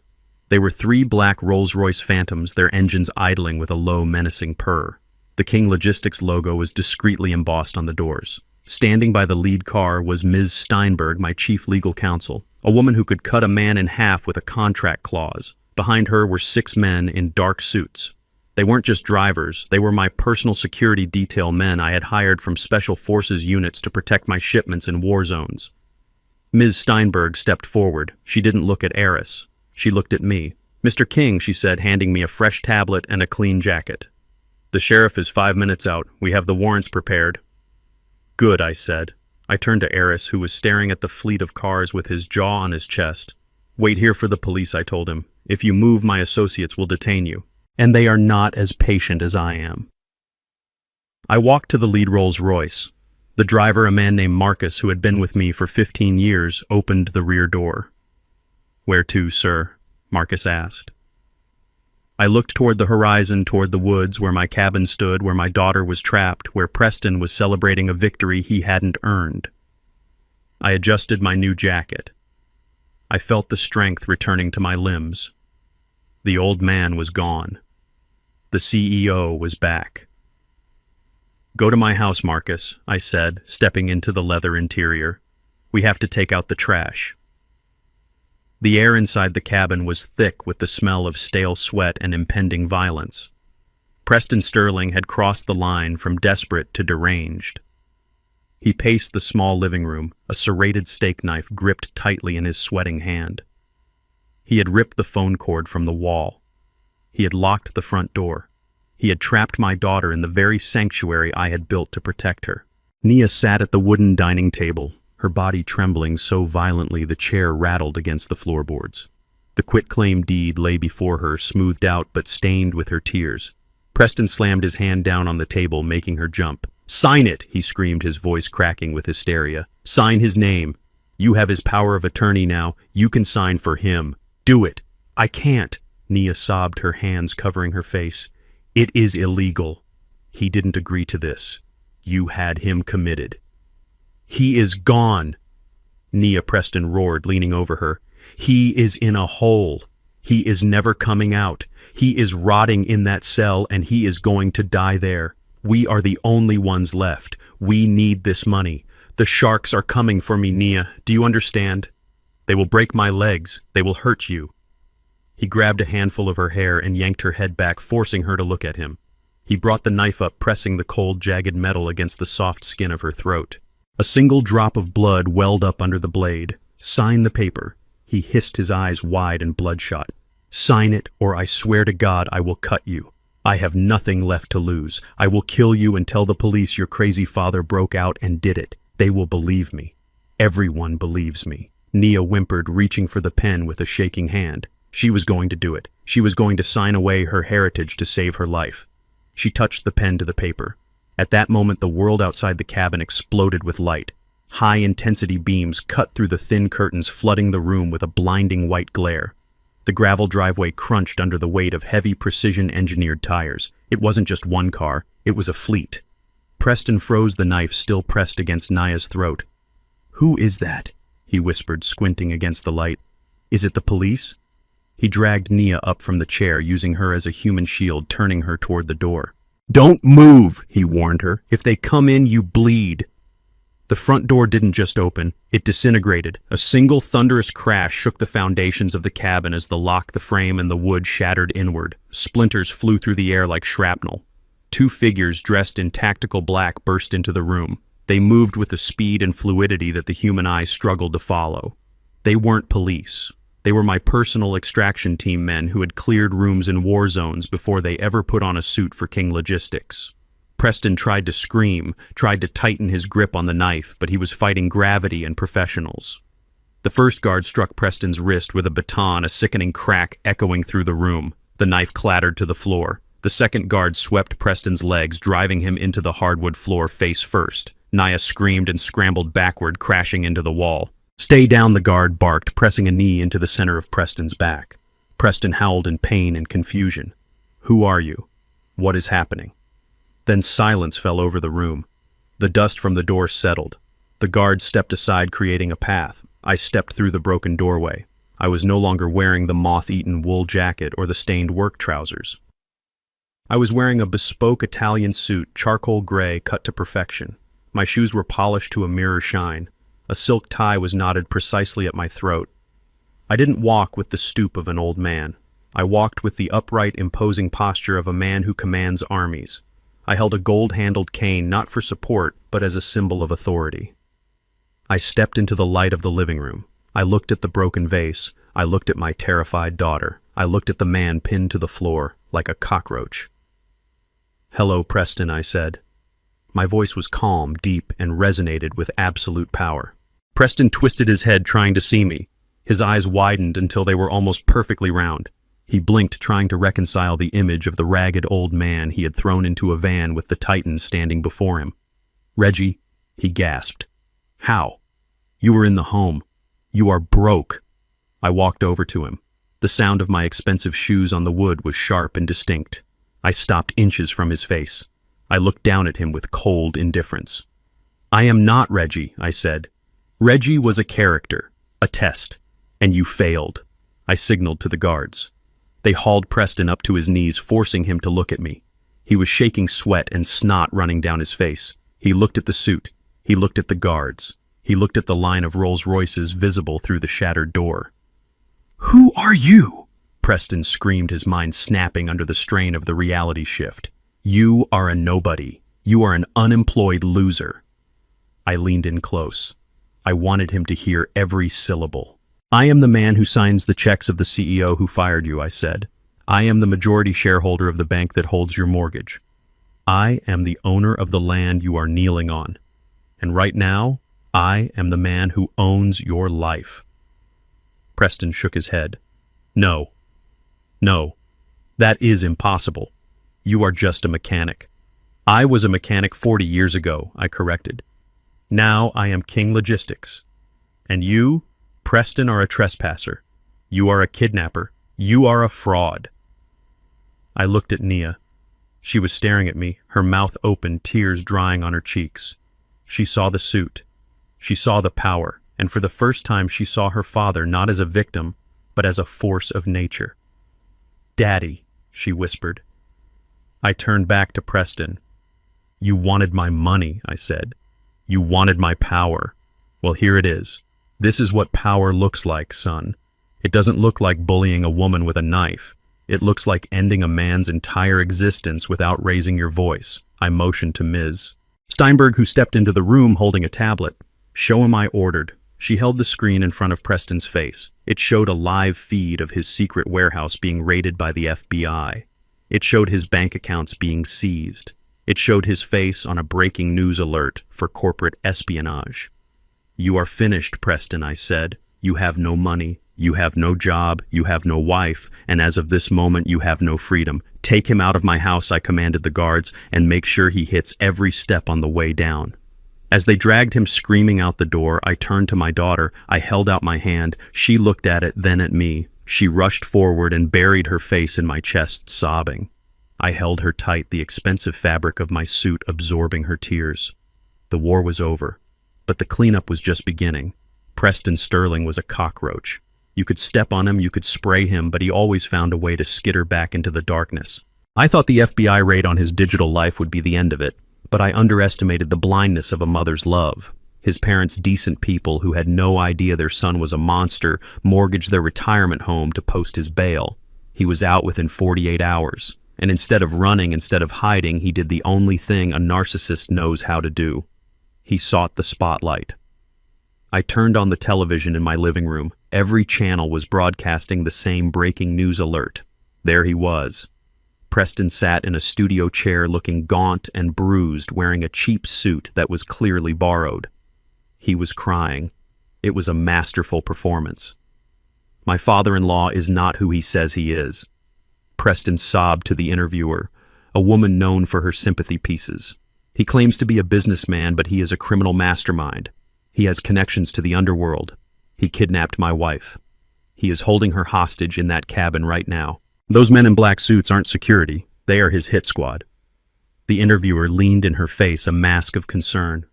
They were 3 black Rolls-Royce Phantoms, their engines idling with a low, menacing purr. The King Logistics logo was discreetly embossed on the doors. Standing by the lead car was Ms. Steinberg, my chief legal counsel, a woman who could cut a man in half with a contract clause. Behind her were 6 men in dark suits. They weren't just drivers, they were my personal security detail men I had hired from special forces units to protect my shipments in war zones. Ms. Steinberg stepped forward. She didn't look at Eris. She looked at me. "Mr. King," she said, handing me a fresh tablet and a clean jacket. "The sheriff is 5 minutes out. We have the warrants prepared." "Good," I said. I turned to Eris, who was staring at the fleet of cars with his jaw on his chest. "Wait here for the police," I told him. "If you move, my associates will detain you. And they are not as patient as I am." I walked to the lead Rolls-Royce. The driver, a man named Marcus, who had been with me for 15 years, opened the rear door. "Where to, sir?" Marcus asked. I looked toward the horizon, toward the woods, where my cabin stood, where my daughter was trapped, where Preston was celebrating a victory he hadn't earned. I adjusted my new jacket. I felt the strength returning to my limbs. The old man was gone. The CEO was back. "Go to my house, Marcus," I said, stepping into the leather interior. "We have to take out the trash." The air inside the cabin was thick with the smell of stale sweat and impending violence. Preston Sterling had crossed the line from desperate to deranged. He paced the small living room, a serrated steak knife gripped tightly in his sweating hand. He had ripped the phone cord from the wall. He had locked the front door. He had trapped my daughter in the very sanctuary I had built to protect her. Nia sat at the wooden dining table, her body trembling so violently the chair rattled against the floorboards. The quitclaim deed lay before her, smoothed out but stained with her tears. Preston slammed his hand down on the table, making her jump. "Sign it!" he screamed, his voice cracking with hysteria. "Sign his name. You have his power of attorney now. You can sign for him. Do it." "I can't," Nia sobbed, her hands covering her face. "It is illegal. He didn't agree to this. You had him committed." "He is gone," Nia Preston roared, leaning over her. "He is in a hole. He is never coming out. He is rotting in that cell, and he is going to die there. We are the only ones left. We need this money. The sharks are coming for me, Nia. Do you understand? They will break my legs. They will hurt you. He grabbed a handful of her hair and yanked her head back, forcing her to look at him. He brought the knife up, pressing the cold, jagged metal against the soft skin of her throat. A single drop of blood welled up under the blade. Sign the paper. He hissed, his eyes wide and bloodshot. Sign it, or I swear to God I will cut you. I have nothing left to lose. I will kill you and tell the police your crazy father broke out and did it. They will believe me. Everyone believes me. Nia whimpered, reaching for the pen with a shaking hand. She was going to do it. She was going to sign away her heritage to save her life. She touched the pen to the paper. At that moment, the world outside the cabin exploded with light. High-intensity beams cut through the thin curtains, flooding the room with a blinding white glare. The gravel driveway crunched under the weight of heavy, precision-engineered tires. It wasn't just one car, it was a fleet. Preston froze, the knife still pressed against Nia's throat. "Who is that?" he whispered, squinting against the light. "Is it the police?" He dragged Nia up from the chair, using her as a human shield, turning her toward the door. "Don't move," he warned her. "If they come in, you bleed." The front door didn't just open, it disintegrated. A single thunderous crash shook the foundations of the cabin as the lock, the frame, and the wood shattered inward. Splinters flew through the air like shrapnel. Two figures dressed in tactical black burst into the room. They moved with a speed and fluidity that the human eye struggled to follow. They weren't police. They were my personal extraction team men who had cleared rooms in war zones before they ever put on a suit for King Logistics. Preston tried to scream, tried to tighten his grip on the knife, but he was fighting gravity and professionals. The first guard struck Preston's wrist with a baton, a sickening crack echoing through the room. The knife clattered to the floor. The second guard swept Preston's legs, driving him into the hardwood floor face first. Nia screamed and scrambled backward, crashing into the wall. "Stay down," the guard barked, pressing a knee into the center of Preston's back. Preston howled in pain and confusion. "Who are you? What is happening?" Then silence fell over the room. The dust from the door settled. The guard stepped aside, creating a path. I stepped through the broken doorway. I was no longer wearing the moth-eaten wool jacket or the stained work trousers. I was wearing a bespoke Italian suit, charcoal gray, cut to perfection. My shoes were polished to a mirror shine. A silk tie was knotted precisely at my throat. I didn't walk with the stoop of an old man. I walked with the upright, imposing posture of a man who commands armies. I held a gold-handled cane not for support, but as a symbol of authority. I stepped into the light of the living room. I looked at the broken vase. I looked at my terrified daughter. I looked at the man pinned to the floor, like a cockroach. "Hello, Preston," I said. My voice was calm, deep, and resonated with absolute power. Preston twisted his head, trying to see me. His eyes widened until they were almost perfectly round. He blinked, trying to reconcile the image of the ragged old man he had thrown into a van with the Titan standing before him. "Reggie," he gasped. "How? You were in the home. You are broke." I walked over to him. The sound of my expensive shoes on the wood was sharp and distinct. I stopped inches from his face. I looked down at him with cold indifference. "I am not Reggie," I said. "Reggie was a character, a test, and you failed." I signaled to the guards. They hauled Preston up to his knees, forcing him to look at me. He was shaking sweat and snot running down his face. He looked at the suit. He looked at the guards. He looked at the line of Rolls-Royces visible through the shattered door. "Who are you?" Preston screamed, his mind snapping under the strain of the reality shift. "You are a nobody. You are an unemployed loser." I leaned in close. I wanted him to hear every syllable. "I am the man who signs the checks of the CEO who fired you," I said. "I am the majority shareholder of the bank that holds your mortgage. I am the owner of the land you are kneeling on. And right now, I am the man who owns your life." Preston shook his head. No, that is impossible. You are just a mechanic." "I was a mechanic 40 years ago," I corrected. "Now I am King Logistics. And you, Preston, are a trespasser. You are a kidnapper. You are a fraud." I looked at Nia. She was staring at me, her mouth open, tears drying on her cheeks. She saw the suit. She saw the power, and for the first time she saw her father not as a victim, but as a force of nature. "Daddy," she whispered. I turned back to Preston. "You wanted my money," I said. You wanted my power. Well, here it is. This is what power looks like, son. It doesn't look like bullying a woman with a knife. It looks like ending a man's entire existence without raising your voice. I motioned to Ms. Steinberg, who stepped into the room holding a tablet. Show him, I ordered. She held the screen in front of Preston's face. It showed a live feed of his secret warehouse being raided by the FBI. It showed his bank accounts being seized. It showed his face on a breaking news alert for corporate espionage. You are finished, Preston, I said. You have no money. You have no job, you have no wife, and as of this moment you have no freedom. Take him out of my house, I commanded the guards, and make sure he hits every step on the way down. As they dragged him screaming out the door, I turned to my daughter. I held out my hand. She looked at it, then at me. She rushed forward and buried her face in my chest, sobbing. I held her tight, the expensive fabric of my suit absorbing her tears. The war was over, but the cleanup was just beginning. Preston Sterling was a cockroach. You could step on him, you could spray him, but he always found a way to skitter back into the darkness. I thought the FBI raid on his digital life would be the end of it, but I underestimated the blindness of a mother's love. His parents, decent people who had no idea their son was a monster, mortgaged their retirement home to post his bail. He was out within 48 hours, and instead of running, instead of hiding, he did the only thing a narcissist knows how to do. He sought the spotlight. I turned on the television in my living room. Every channel was broadcasting the same breaking news alert. There he was. Preston sat in a studio chair looking gaunt and bruised, wearing a cheap suit that was clearly borrowed. He was crying. It was a masterful performance. My father-in-law is not who he says he is. Preston sobbed to the interviewer, a woman known for her sympathy pieces. He claims to be a businessman, but he is a criminal mastermind. He has connections to the underworld. He kidnapped my wife. He is holding her hostage in that cabin right now. Those men in black suits aren't security. They are his hit squad. The interviewer leaned in her face, a mask of concern.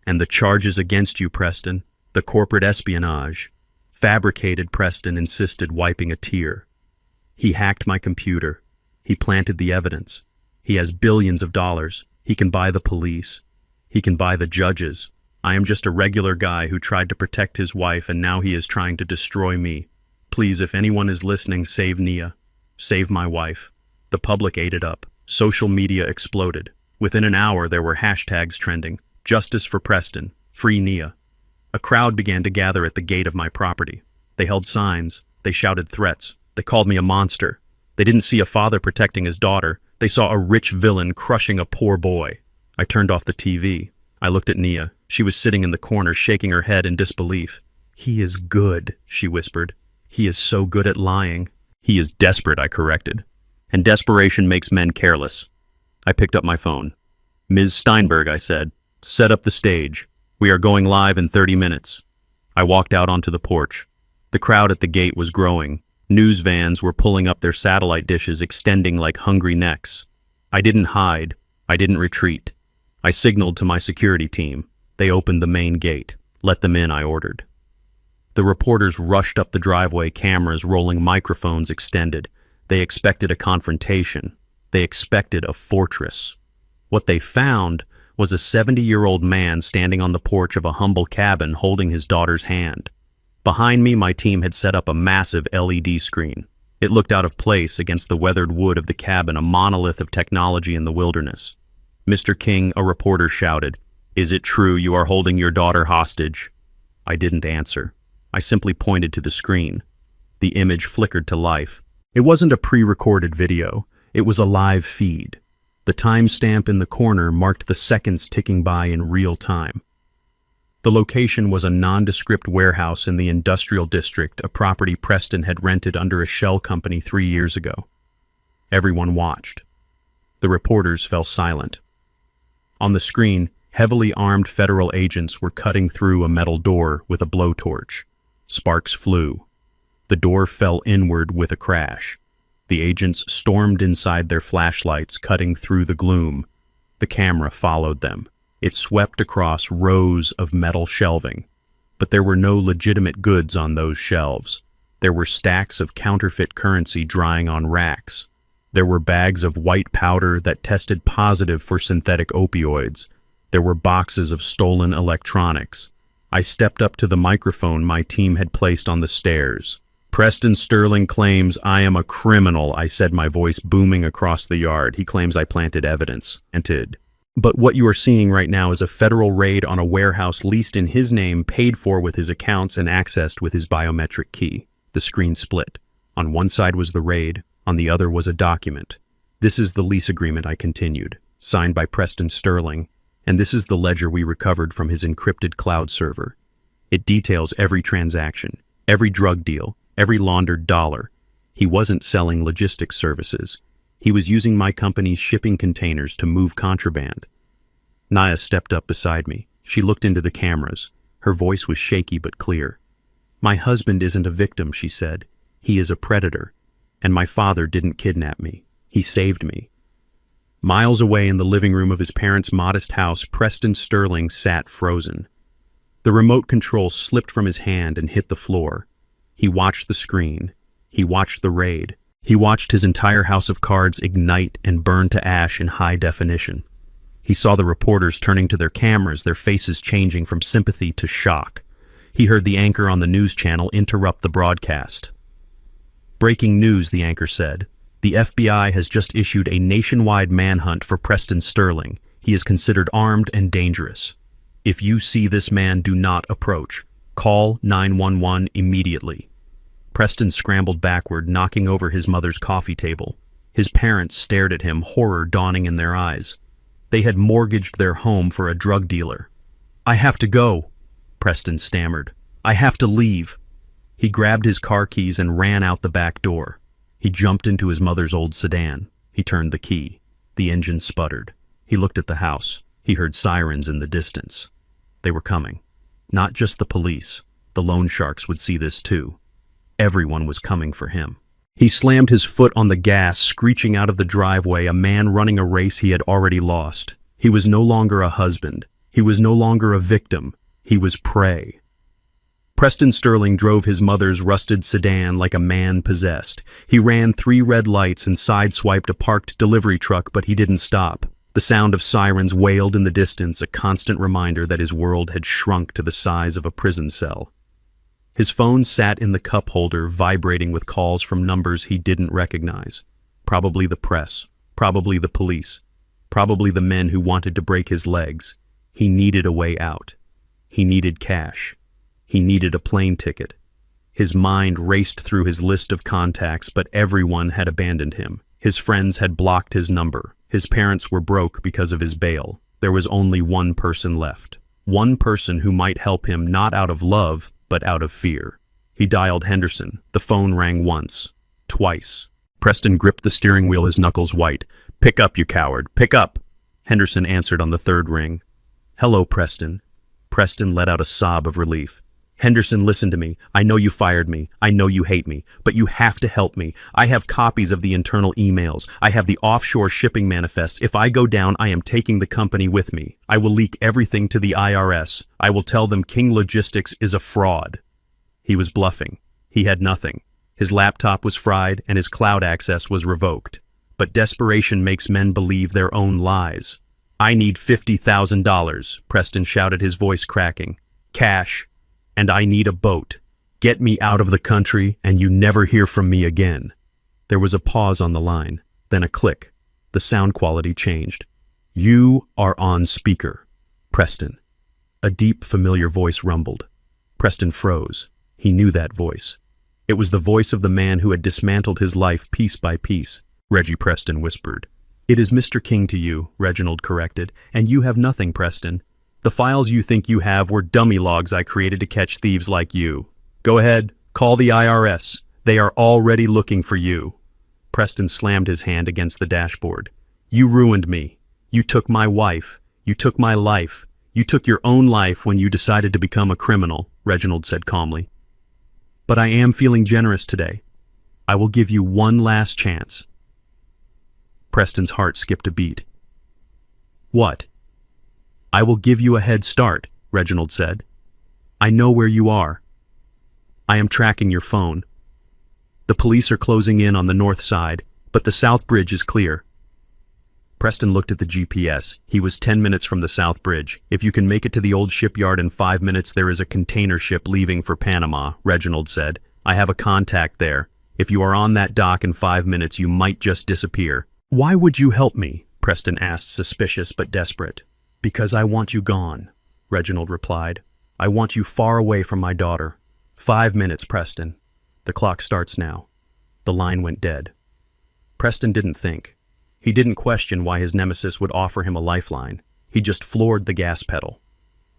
And the charges against you, Preston, the corporate espionage. Fabricated, Preston insisted, wiping a tear. He hacked my computer. He planted the evidence. He has billions of dollars. He can buy the police. He can buy the judges. I am just a regular guy who tried to protect his wife, and now he is trying to destroy me. Please, if anyone is listening, save Nia. Save my wife. The public ate it up. Social media exploded. Within an hour, there were hashtags trending. Justice for Preston. Free Nia. A crowd began to gather at the gate of my property. They held signs. They shouted threats. They called me a monster. They didn't see a father protecting his daughter. They saw a rich villain crushing a poor boy. I turned off the TV. I looked at Nia. She was sitting in the corner, shaking her head in disbelief. He is good, she whispered. He is so good at lying. He is desperate, I corrected. And desperation makes men careless. I picked up my phone. Ms. Steinberg, I said, set up the stage. We are going live in 30 minutes. I walked out onto the porch. The crowd at the gate was growing. News vans were pulling up their satellite dishes, extending like hungry necks. I didn't hide. I didn't retreat. I signaled to my security team. They opened the main gate. Let them in, I ordered. The reporters rushed up the driveway, cameras rolling, microphones extended. They expected a confrontation. They expected a fortress. What they found was a 70-year-old man standing on the porch of a humble cabin holding his daughter's hand. Behind me, my team had set up a massive LED screen. It looked out of place against the weathered wood of the cabin, a monolith of technology in the wilderness. Mr. King, a reporter shouted, "Is it true you are holding your daughter hostage?" I didn't answer. I simply pointed to the screen. The image flickered to life. It wasn't a pre-recorded video. It was a live feed. The timestamp in the corner marked the seconds ticking by in real time. The location was a nondescript warehouse in the industrial district, a property Preston had rented under a shell company 3 years ago. Everyone watched. The reporters fell silent. On the screen, heavily armed federal agents were cutting through a metal door with a blowtorch. Sparks flew. The door fell inward with a crash. The agents stormed inside their flashlights, cutting through the gloom. The camera followed them. It swept across rows of metal shelving. But there were no legitimate goods on those shelves. There were stacks of counterfeit currency drying on racks. There were bags of white powder that tested positive for synthetic opioids. There were boxes of stolen electronics. I stepped up to the microphone my team had placed on the stairs. "Preston Sterling claims I am a criminal," I said, my voice booming across the yard. "He claims I planted evidence." But what you are seeing right now is a federal raid on a warehouse leased in his name, paid for with his accounts, and accessed with his biometric key. The screen split. On one side was the raid, on the other was a document. "This is the lease agreement," I continued, "signed by Preston Sterling, and this is the ledger we recovered from his encrypted cloud server. It details every transaction, every drug deal, every laundered dollar. He wasn't selling logistics services. He was using my company's shipping containers to move contraband." Naya stepped up beside me. She looked into the cameras. Her voice was shaky but clear. "My husband isn't a victim," she said. "He is a predator. And my father didn't kidnap me. He saved me." Miles away in the living room of his parents' modest house, Preston Sterling sat frozen. The remote control slipped from his hand and hit the floor. He watched the screen. He watched the raid. He watched his entire house of cards ignite and burn to ash in high definition. He saw the reporters turning to their cameras, their faces changing from sympathy to shock. He heard the anchor on the news channel interrupt the broadcast. "Breaking news," the anchor said. "The FBI has just issued a nationwide manhunt for Preston Sterling. He is considered armed and dangerous. If you see this man, do not approach. Call 911 immediately." Preston scrambled backward, knocking over his mother's coffee table. His parents stared at him, horror dawning in their eyes. They had mortgaged their home for a drug dealer. "I have to go," Preston stammered. "I have to leave." He grabbed his car keys and ran out the back door. He jumped into his mother's old sedan. He turned the key. The engine sputtered. He looked at the house. He heard sirens in the distance. They were coming. Not just the police. The loan sharks would see this too. Everyone was coming for him. He slammed his foot on the gas, screeching out of the driveway, a man running a race he had already lost. He was no longer a husband. He was no longer a victim. He was prey. Preston Sterling drove his mother's rusted sedan like a man possessed. He ran 3 red lights and sideswiped a parked delivery truck, but he didn't stop. The sound of sirens wailed in the distance, a constant reminder that his world had shrunk to the size of a prison cell. His phone sat in the cup holder, vibrating with calls from numbers he didn't recognize. Probably the press, probably the police, probably the men who wanted to break his legs. He needed a way out. He needed cash. He needed a plane ticket. His mind raced through his list of contacts, but everyone had abandoned him. His friends had blocked his number. His parents were broke because of his bail. There was only one person left. One person who might help him, not out of love, but out of fear. He dialed Henderson. The phone rang once, twice. Preston gripped the steering wheel, his knuckles white. "Pick up, you coward, pick up!" Henderson answered on the 3rd ring. "Hello, Preston." Preston let out a sob of relief. "Henderson, listen to me. I know you fired me. I know you hate me. But you have to help me. I have copies of the internal emails. I have the offshore shipping manifest. If I go down, I am taking the company with me. I will leak everything to the IRS. I will tell them King Logistics is a fraud." He was bluffing. He had nothing. His laptop was fried and his cloud access was revoked. But desperation makes men believe their own lies. "I need $50,000, Preston shouted, his voice cracking. "Cash. And I need a boat. Get me out of the country, and you never hear from me again." There was a pause on the line, then a click. The sound quality changed. "You are on speaker, Preston." A deep, familiar voice rumbled. Preston froze. He knew that voice. It was the voice of the man who had dismantled his life piece by piece. Reggie Preston whispered. "It is Mr. King to you," Reginald corrected, "and you have nothing, Preston. The files you think you have were dummy logs I created to catch thieves like you. Go ahead, call the IRS. They are already looking for you." Preston slammed his hand against the dashboard. "You ruined me. You took my wife. You took my life. You took your own life when you decided to become a criminal," Reginald said calmly. "But I am feeling generous today. I will give you one last chance." Preston's heart skipped a beat. "What?" "I will give you a head start," Reginald said. "I know where you are. I am tracking your phone. The police are closing in on the north side, but the south bridge is clear. Preston looked at the GPS. He was 10 minutes from the South Bridge. If you can make it to the old shipyard in 5 minutes, there is a container ship leaving for Panama, Reginald said. I have a contact there. If you are on that dock in 5 minutes, you might just disappear. Why would you help me? Preston asked, suspicious but desperate. Because I want you gone, Reginald replied. I want you far away from my daughter. 5 minutes, Preston. The clock starts now. The line went dead. Preston didn't think. He didn't question why his nemesis would offer him a lifeline. He just floored the gas pedal.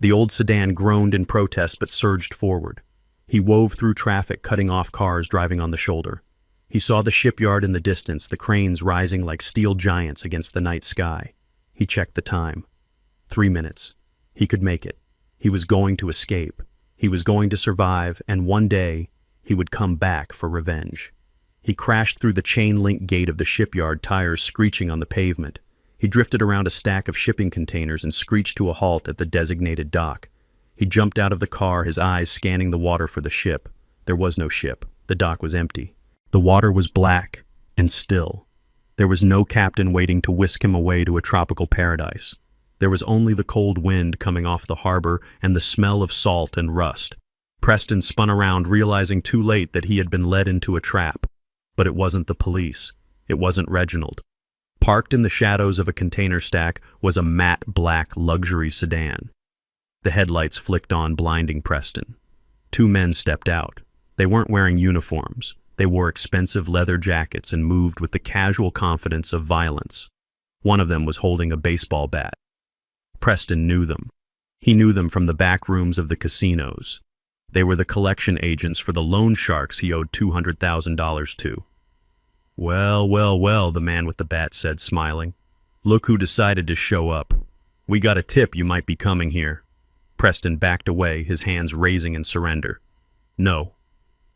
The old sedan groaned in protest but surged forward. He wove through traffic, cutting off cars driving on the shoulder. He saw the shipyard in the distance, the cranes rising like steel giants against the night sky. He checked the time. 3 minutes. He could make it. He was going to escape. He was going to survive, and one day he would come back for revenge. He crashed through the chain-link gate of the shipyard, tires screeching on the pavement. He drifted around a stack of shipping containers and screeched to a halt at the designated dock. He jumped out of the car, his eyes scanning the water for the ship. There was no ship. The dock was empty. The water was black and still. There was no captain waiting to whisk him away to a tropical paradise. There was only the cold wind coming off the harbor and the smell of salt and rust. Preston spun around, realizing too late that he had been led into a trap. But it wasn't the police. It wasn't Reginald. Parked in the shadows of a container stack was a matte black luxury sedan. The headlights flicked on, blinding Preston. 2 men stepped out. They weren't wearing uniforms. They wore expensive leather jackets and moved with the casual confidence of violence. One of them was holding a baseball bat. Preston knew them. He knew them from the back rooms of the casinos. They were the collection agents for the loan sharks he owed $200,000 to. Well, well, well, the man with the bat said, smiling. Look who decided to show up. We got a tip you might be coming here. Preston backed away, his hands raising in surrender. No.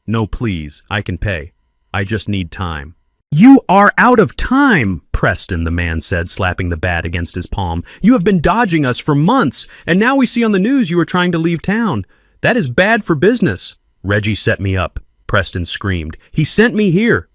No, please, I can pay. I just need time. You are out of time, Preston, the man said, slapping the bat against his palm. You have been dodging us for months, and now we see on the news you are trying to leave town. That is bad for business. Reggie set me up, Preston screamed. He sent me here.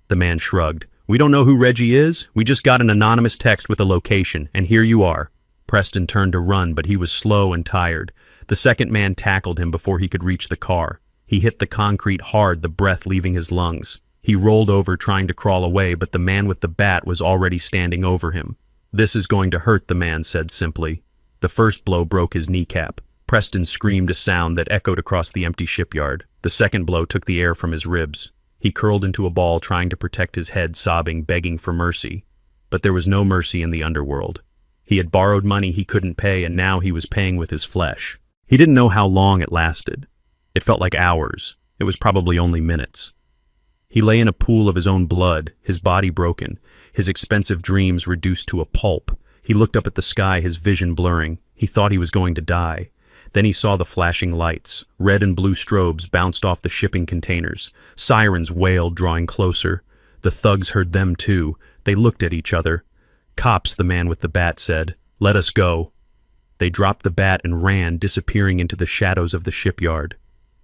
The man shrugged. We don't know who Reggie is. We just got an anonymous text with a location, and here you are. Preston turned to run, but he was slow and tired. The second man tackled him before he could reach the car. He hit the concrete hard, the breath leaving his lungs. He rolled over, trying to crawl away, but the man with the bat was already standing over him. This is going to hurt, the man said simply. The first blow broke his kneecap. Preston screamed a sound that echoed across the empty shipyard. The second blow took the air from his ribs. He curled into a ball, trying to protect his head, sobbing, begging for mercy. But there was no mercy in the underworld. He had borrowed money he couldn't pay, and now he was paying with his flesh. He didn't know how long it lasted. It felt like hours. It was probably only minutes. He lay in a pool of his own blood, his body broken, his expensive dreams reduced to a pulp. He looked up at the sky, his vision blurring. He thought he was going to die. Then he saw the flashing lights. Red and blue strobes bounced off the shipping containers. Sirens wailed, drawing closer. The thugs heard them too. They looked at each other. Cops, the man with the bat said. Let us go. They dropped the bat and ran, disappearing into the shadows of the shipyard.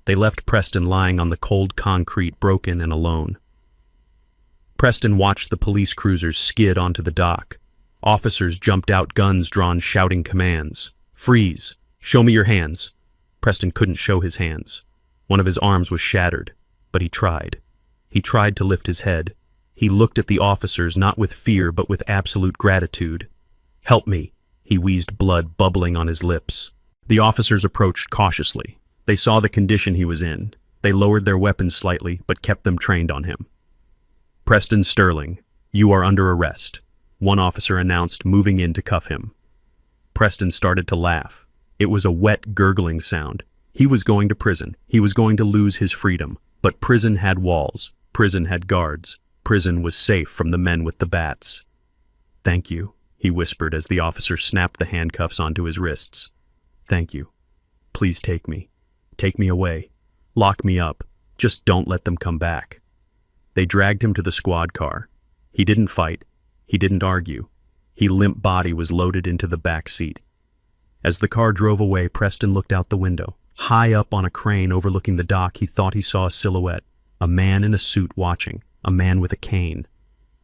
They left Preston lying on the cold concrete, broken and alone. Preston watched the police cruisers skid onto the dock. Officers jumped out, guns drawn, shouting commands. Freeze! Show me your hands. Preston couldn't show his hands. One of his arms was shattered, but he tried. He tried to lift his head. He looked at the officers, not with fear, but with absolute gratitude. Help me, he wheezed, blood bubbling on his lips. The officers approached cautiously. They saw the condition he was in. They lowered their weapons slightly, but kept them trained on him. Preston Sterling, you are under arrest, one officer announced, moving in to cuff him. Preston started to laugh. It was a wet, gurgling sound. He was going to prison. He was going to lose his freedom. But prison had walls. Prison had guards. Prison was safe from the men with the bats. Thank you, he whispered as the officer snapped the handcuffs onto his wrists. Thank you. Please take me. Take me away. Lock me up. Just don't let them come back. They dragged him to the squad car. He didn't fight. He didn't argue. His limp body was loaded into the back seat. As the car drove away, Preston looked out the window. High up on a crane overlooking the dock, he thought he saw a silhouette. A man in a suit watching. A man with a cane.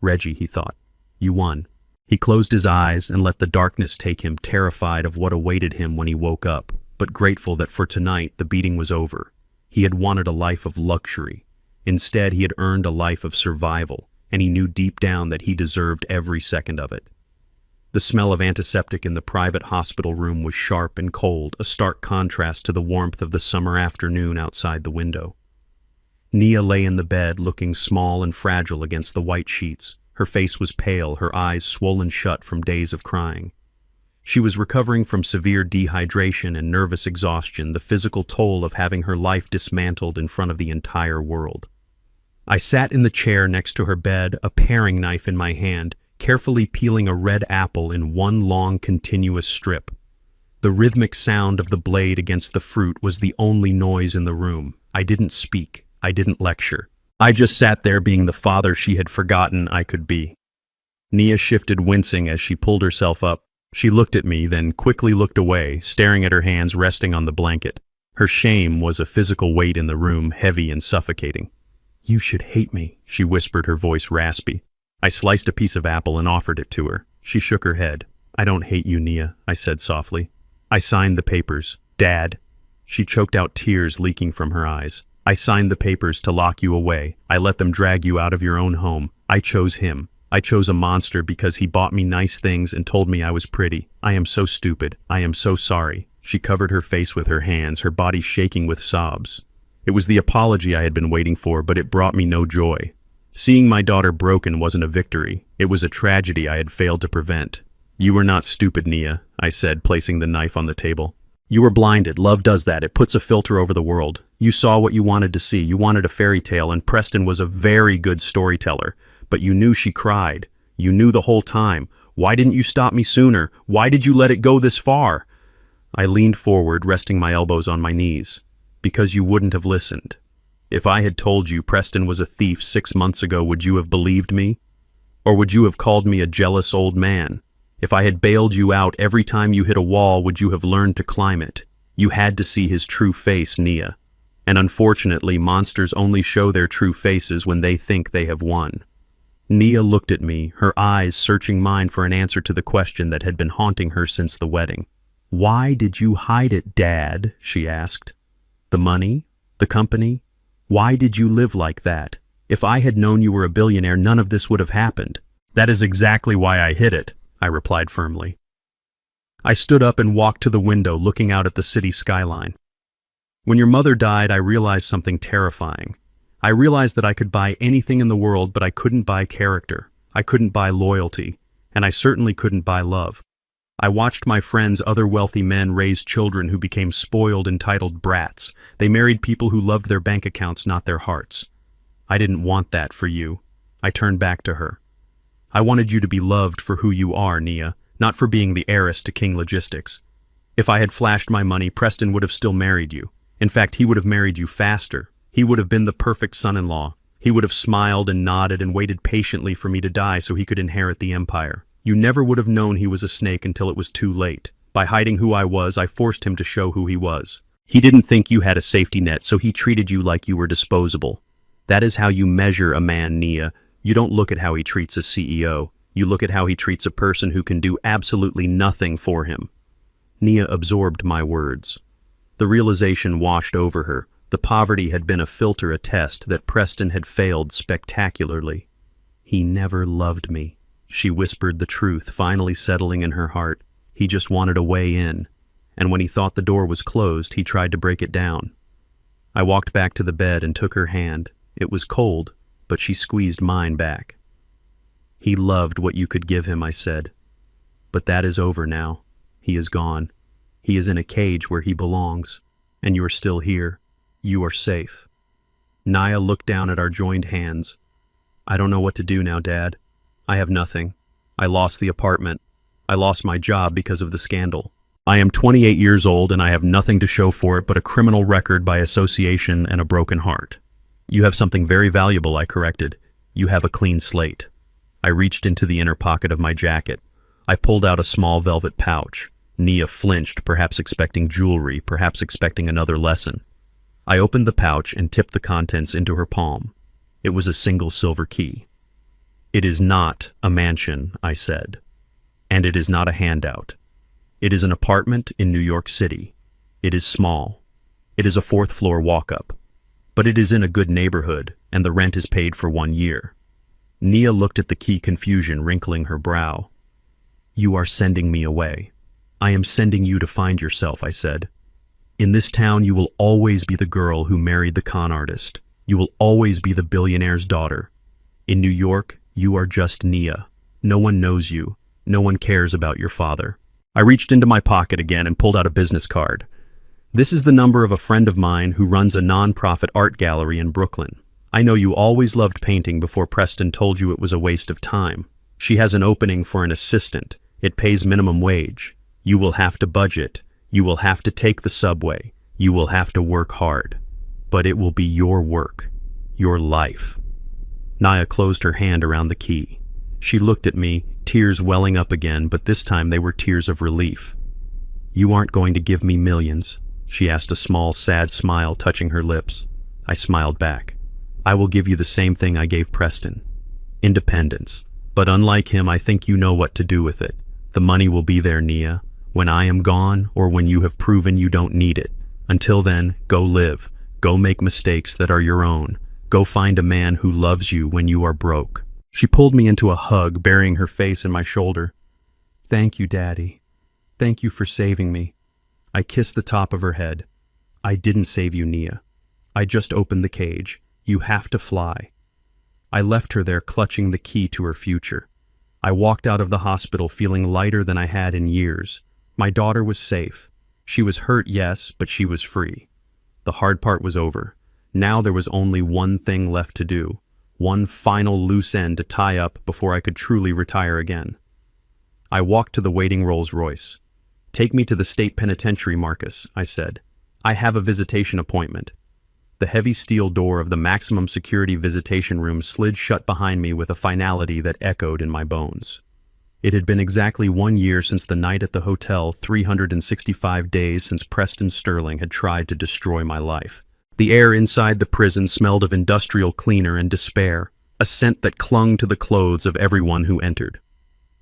Reggie, he thought. You won. He closed his eyes and let the darkness take him, terrified of what awaited him when he woke up, but grateful that for tonight the beating was over. He had wanted a life of luxury. Instead, he had earned a life of survival, and he knew deep down that he deserved every second of it. The smell of antiseptic in the private hospital room was sharp and cold, a stark contrast to the warmth of the summer afternoon outside the window. Nia lay in the bed, looking small and fragile against the white sheets. Her face was pale, her eyes swollen shut from days of crying. She was recovering from severe dehydration and nervous exhaustion, the physical toll of having her life dismantled in front of the entire world. I sat in the chair next to her bed, a paring knife in my hand, carefully peeling a red apple in one long, continuous strip. The rhythmic sound of the blade against the fruit was the only noise in the room. I didn't speak. I didn't lecture. I just sat there being the father she had forgotten I could be. Nia shifted, wincing as she pulled herself up. She looked at me, then quickly looked away, staring at her hands resting on the blanket. Her shame was a physical weight in the room, heavy and suffocating. "You should hate me," she whispered, her voice raspy. I sliced a piece of apple and offered it to her. She shook her head. "I don't hate you, Nia," I said softly. "I signed the papers. Dad." She choked out, tears leaking from her eyes. "I signed the papers to lock you away. I let them drag you out of your own home. I chose him. I chose a monster because he bought me nice things and told me I was pretty. I am so stupid. I am so sorry." She covered her face with her hands, her body shaking with sobs. It was the apology I had been waiting for, but it brought me no joy. Seeing my daughter broken wasn't a victory. It was a tragedy I had failed to prevent. "You were not stupid, Nia," I said, placing the knife on the table. "You were blinded. Love does that. It puts a filter over the world. You saw what you wanted to see. You wanted a fairy tale, and Preston was a very good storyteller. But you knew she cried. You knew the whole time. Why didn't you stop me sooner? Why did you let it go this far?" I leaned forward, resting my elbows on my knees. "Because you wouldn't have listened. If I had told you Preston was a thief 6 months ago, would you have believed me? Or would you have called me a jealous old man? If I had bailed you out every time you hit a wall, would you have learned to climb it? You had to see his true face, Nia. And unfortunately, monsters only show their true faces when they think they have won." Nia looked at me, her eyes searching mine for an answer to the question that had been haunting her since the wedding. "Why did you hide it, Dad?" she asked. "The money? The company? Why did you live like that? If I had known you were a billionaire, none of this would have happened." "That is exactly why I hid it," I replied firmly. I stood up and walked to the window, looking out at the city skyline. "When your mother died, I realized something terrifying. I realized that I could buy anything in the world, but I couldn't buy character. I couldn't buy loyalty, and I certainly couldn't buy love. I watched my friends, other wealthy men, raise children who became spoiled, entitled brats. They married people who loved their bank accounts, not their hearts. I didn't want that for you." I turned back to her. "I wanted you to be loved for who you are, Nia, not for being the heiress to King Logistics. If I had flashed my money, Preston would have still married you. In fact, he would have married you faster. He would have been the perfect son-in-law. He would have smiled and nodded and waited patiently for me to die so he could inherit the empire. You never would have known he was a snake until it was too late. By hiding who I was, I forced him to show who he was. He didn't think you had a safety net, so he treated you like you were disposable. That is how you measure a man, Nia. You don't look at how he treats a CEO. You look at how he treats a person who can do absolutely nothing for him." Nia absorbed my words. The realization washed over her. The poverty had been a filter, a test that Preston had failed spectacularly. "He never loved me," she whispered, the truth finally settling in her heart. "He just wanted a way in, and when he thought the door was closed, he tried to break it down." I walked back to the bed and took her hand. It was cold, but she squeezed mine back. "He loved what you could give him," I said. "But that is over now. He is gone. He is in a cage where he belongs, and you are still here. You are safe." Nia looked down at our joined hands. "I don't know what to do now, Dad. I have nothing. I lost the apartment. I lost my job because of the scandal. I am 28 years old and I have nothing to show for it but a criminal record by association and a broken heart." "You have something very valuable," I corrected. "You have a clean slate." I reached into the inner pocket of my jacket. I pulled out a small velvet pouch. Nia flinched, perhaps expecting jewelry, perhaps expecting another lesson. I opened the pouch and tipped the contents into her palm. It was a single silver key. "It is not a mansion," I said. And it is not a handout. It is an apartment in New York City. It is small. It is a fourth-floor walk-up. But it is in a good neighborhood, and the rent is paid for 1 year. Nia looked at the key, confusion wrinkling her brow. You are sending me away. I am sending you to find yourself, I said. In this town, you will always be the girl who married the con artist. You will always be the billionaire's daughter. In New York, you are just Nia. No one knows you. No one cares about your father. I reached into my pocket again and pulled out a business card. This is the number of a friend of mine who runs a non-profit art gallery in Brooklyn. I know you always loved painting before Preston told you it was a waste of time. She has an opening for an assistant. It pays minimum wage. You will have to budget. You will have to take the subway. You will have to work hard. But it will be your work. Your life. Nia closed her hand around the key. She looked at me, tears welling up again, but this time they were tears of relief. You aren't going to give me millions, she asked, a small, sad smile touching her lips. I smiled back. I will give you the same thing I gave Preston. Independence. But unlike him, I think you know what to do with it. The money will be there, Nia, when I am gone or when you have proven you don't need it. Until then, go live. Go make mistakes that are your own. Go find a man who loves you when you are broke. She pulled me into a hug, burying her face in my shoulder. Thank you, Daddy. Thank you for saving me. I kissed the top of her head. I didn't save you, Nia. I just opened the cage. You have to fly. I left her there, clutching the key to her future. I walked out of the hospital feeling lighter than I had in years. My daughter was safe. She was hurt, yes, but she was free. The hard part was over. Now there was only one thing left to do. One final loose end to tie up before I could truly retire again. I walked to the waiting Rolls-Royce. Take me to the state penitentiary, Marcus, I said. I have a visitation appointment. The heavy steel door of the maximum security visitation room slid shut behind me with a finality that echoed in my bones. It had been exactly 1 year since the night at the hotel, 365 days since Preston Sterling had tried to destroy my life. The air inside the prison smelled of industrial cleaner and despair, a scent that clung to the clothes of everyone who entered.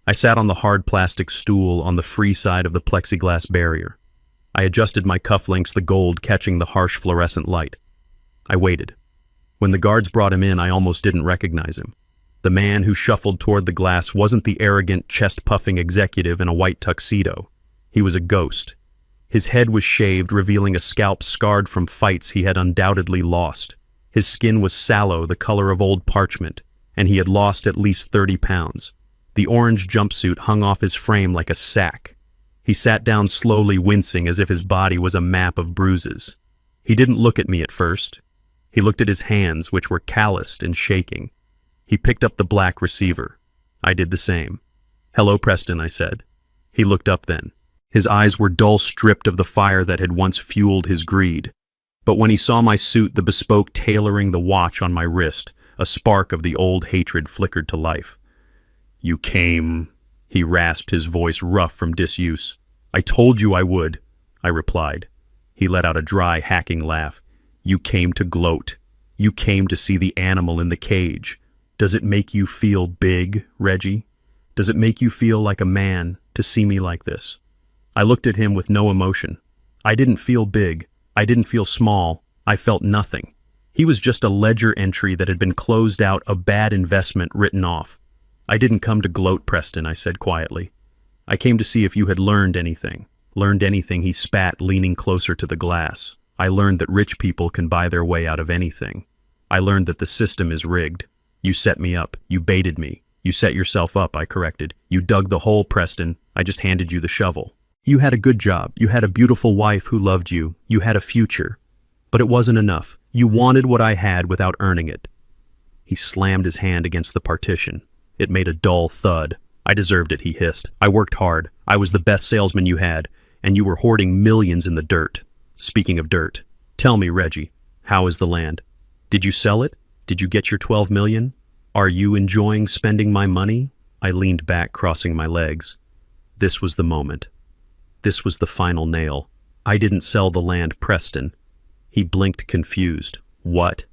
I sat on the hard plastic stool on the free side of the plexiglass barrier. I adjusted my cufflinks, the gold catching the harsh fluorescent light. I waited. When the guards brought him in, I almost didn't recognize him. The man who shuffled toward the glass wasn't the arrogant, chest-puffing executive in a white tuxedo. He was a ghost. His head was shaved, revealing a scalp scarred from fights he had undoubtedly lost. His skin was sallow, the color of old parchment, and he had lost at least 30 pounds. The orange jumpsuit hung off his frame like a sack. He sat down slowly, wincing as if his body was a map of bruises. He didn't look at me at first. He looked at his hands, which were calloused and shaking. He picked up the black receiver. I did the same. "Hello, Preston," I said. He looked up then. His eyes were dull, stripped of the fire that had once fueled his greed. But when he saw my suit, the bespoke tailoring, the watch on my wrist, a spark of the old hatred flickered to life. "You came," he rasped, his voice rough from disuse. "I told you I would," I replied. He let out a dry, hacking laugh. "You came to gloat. You came to see the animal in the cage. Does it make you feel big, Reggie? Does it make you feel like a man to see me like this?" I looked at him with no emotion. I didn't feel big. I didn't feel small. I felt nothing. He was just a ledger entry that had been closed out, a bad investment written off. "I didn't come to gloat, Preston," I said quietly. "I came to see if you had learned anything." "Learned anything," he spat, leaning closer to the glass. "I learned that rich people can buy their way out of anything. I learned that the system is rigged. You set me up. You baited me. You set yourself up," I corrected. "You dug the hole, Preston. I just handed you the shovel. You had a good job. You had a beautiful wife who loved you. You had a future. But it wasn't enough. You wanted what I had without earning it." He slammed his hand against the partition. It made a dull thud. "I deserved it," he hissed. "I worked hard. I was the best salesman you had, and you were hoarding millions in the dirt. Speaking of dirt, tell me, Reggie, how is the land? Did you sell it? Did you get your 12 million? Are you enjoying spending my money?" I leaned back, crossing my legs. This was the moment. This was the final nail. "I didn't sell the land, Preston." He blinked, confused. "What?"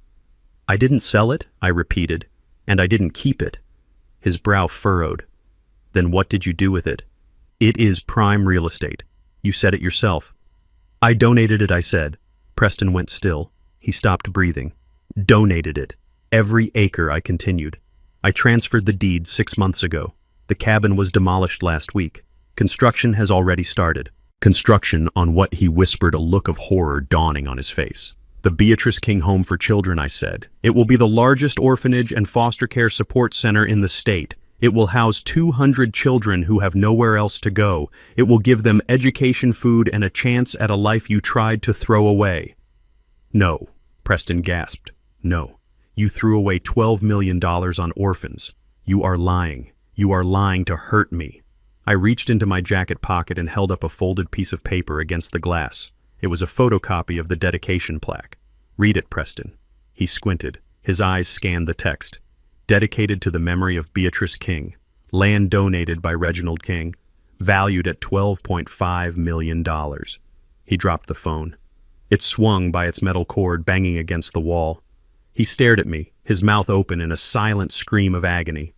"I didn't sell it," I repeated, "and I didn't keep it." His brow furrowed. Then what did you do with it? It is prime real estate. You said it yourself. I donated it, I said. Preston went still. He stopped breathing. Donated it. Every acre, I continued. I transferred the deed 6 months ago. The cabin was demolished last week. Construction has already started. Construction on what, he whispered, a look of horror dawning on his face. The Beatrice King Home for Children, I said. It will be the largest orphanage and foster care support center in the state. It will house 200 children who have nowhere else to go. It will give them education, food, and a chance at a life you tried to throw away. No, Preston gasped. No. You threw away $12 million on orphans. You are lying. You are lying to hurt me. I reached into my jacket pocket and held up a folded piece of paper against the glass. It was a photocopy of the dedication plaque. Read it, Preston. He squinted. His eyes scanned the text. Dedicated to the memory of Beatrice King. Land donated by Reginald King. Valued at $12.5 million. He dropped the phone. It swung by its metal cord, banging against the wall. He stared at me, his mouth open in a silent scream of agony.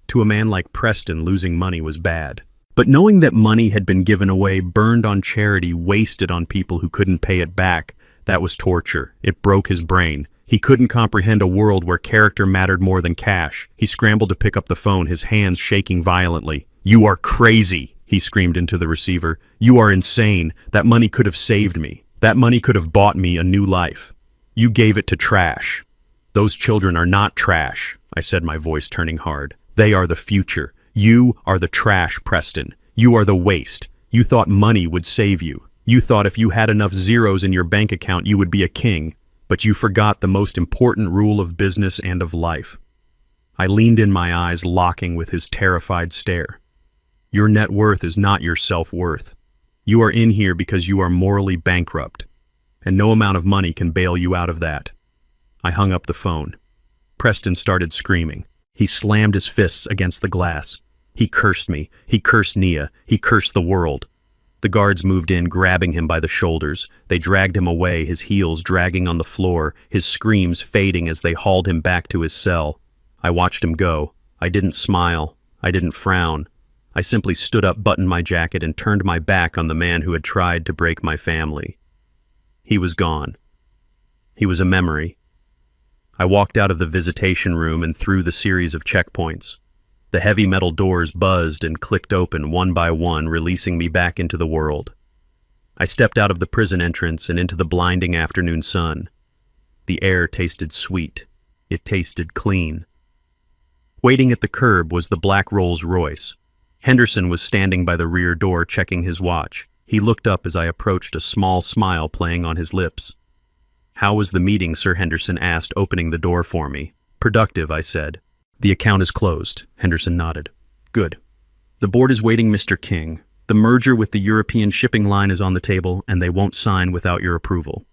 To a man like Preston, losing money was bad. But knowing that money had been given away, burned on charity, wasted on people who couldn't pay it back, that was torture. It broke his brain. He couldn't comprehend a world where character mattered more than cash. He scrambled to pick up the phone, his hands shaking violently. "You are crazy," he screamed into the receiver. "You are insane. That money could have saved me. That money could have bought me a new life. You gave it to trash." "Those children are not trash," I said, my voice turning hard. "They are the future. You are the trash, Preston. You are the waste. You thought money would save you. You thought if you had enough zeros in your bank account you would be a king. But you forgot the most important rule of business and of life." I leaned in, my eyes locking with his terrified stare. "Your net worth is not your self-worth. You are in here because you are morally bankrupt. And no amount of money can bail you out of that." I hung up the phone. Preston started screaming. He slammed his fists against the glass. He cursed me. He cursed Nia. He cursed the world. The guards moved in, grabbing him by the shoulders. They dragged him away, his heels dragging on the floor, his screams fading as they hauled him back to his cell. I watched him go. I didn't smile. I didn't frown. I simply stood up, buttoned my jacket, and turned my back on the man who had tried to break my family. He was gone. He was a memory. I walked out of the visitation room and through the series of checkpoints. The heavy metal doors buzzed and clicked open one by one, releasing me back into the world. I stepped out of the prison entrance and into the blinding afternoon sun. The air tasted sweet. It tasted clean. Waiting at the curb was the black Rolls-Royce. Henderson was standing by the rear door checking his watch. He looked up as I approached, a small smile playing on his lips. "How was the meeting?" Sir Henderson asked, opening the door for me. "Productive," I said. "The account is closed," Henderson nodded. "Good. The board is waiting, Mr. King. The merger with the European shipping line is on the table, and they won't sign without your approval."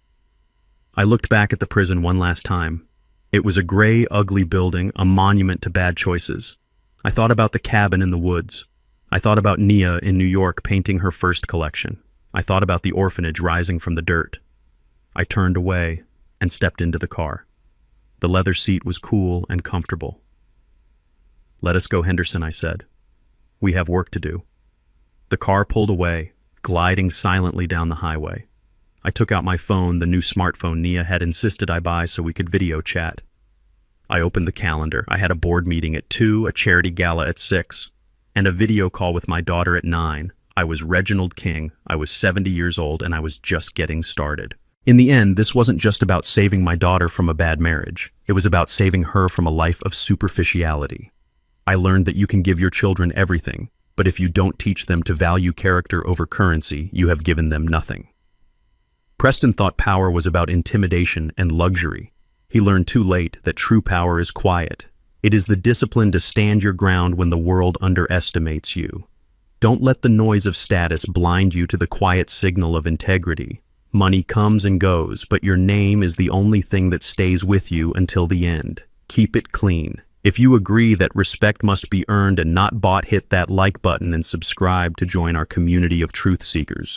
I looked back at the prison one last time. It was a gray, ugly building, a monument to bad choices. I thought about the cabin in the woods. I thought about Nia in New York painting her first collection. I thought about the orphanage rising from the dirt. I turned away and stepped into the car. The leather seat was cool and comfortable. "Let us go, Henderson," I said. "We have work to do." The car pulled away, gliding silently down the highway. I took out my phone, the new smartphone Nia had insisted I buy so we could video chat. I opened the calendar. I had a board meeting at 2, a charity gala at 6, and a video call with my daughter at 9. I was Reginald King, I was 70 years old, and I was just getting started. In the end, this wasn't just about saving my daughter from a bad marriage. It was about saving her from a life of superficiality. I learned that you can give your children everything, but if you don't teach them to value character over currency, you have given them nothing. Preston thought power was about intimidation and luxury. He learned too late that true power is quiet. It is the discipline to stand your ground when the world underestimates you. Don't let the noise of status blind you to the quiet signal of integrity. Money comes and goes, but your name is the only thing that stays with you until the end. Keep it clean. If you agree that respect must be earned and not bought, hit that like button and subscribe to join our community of truth seekers.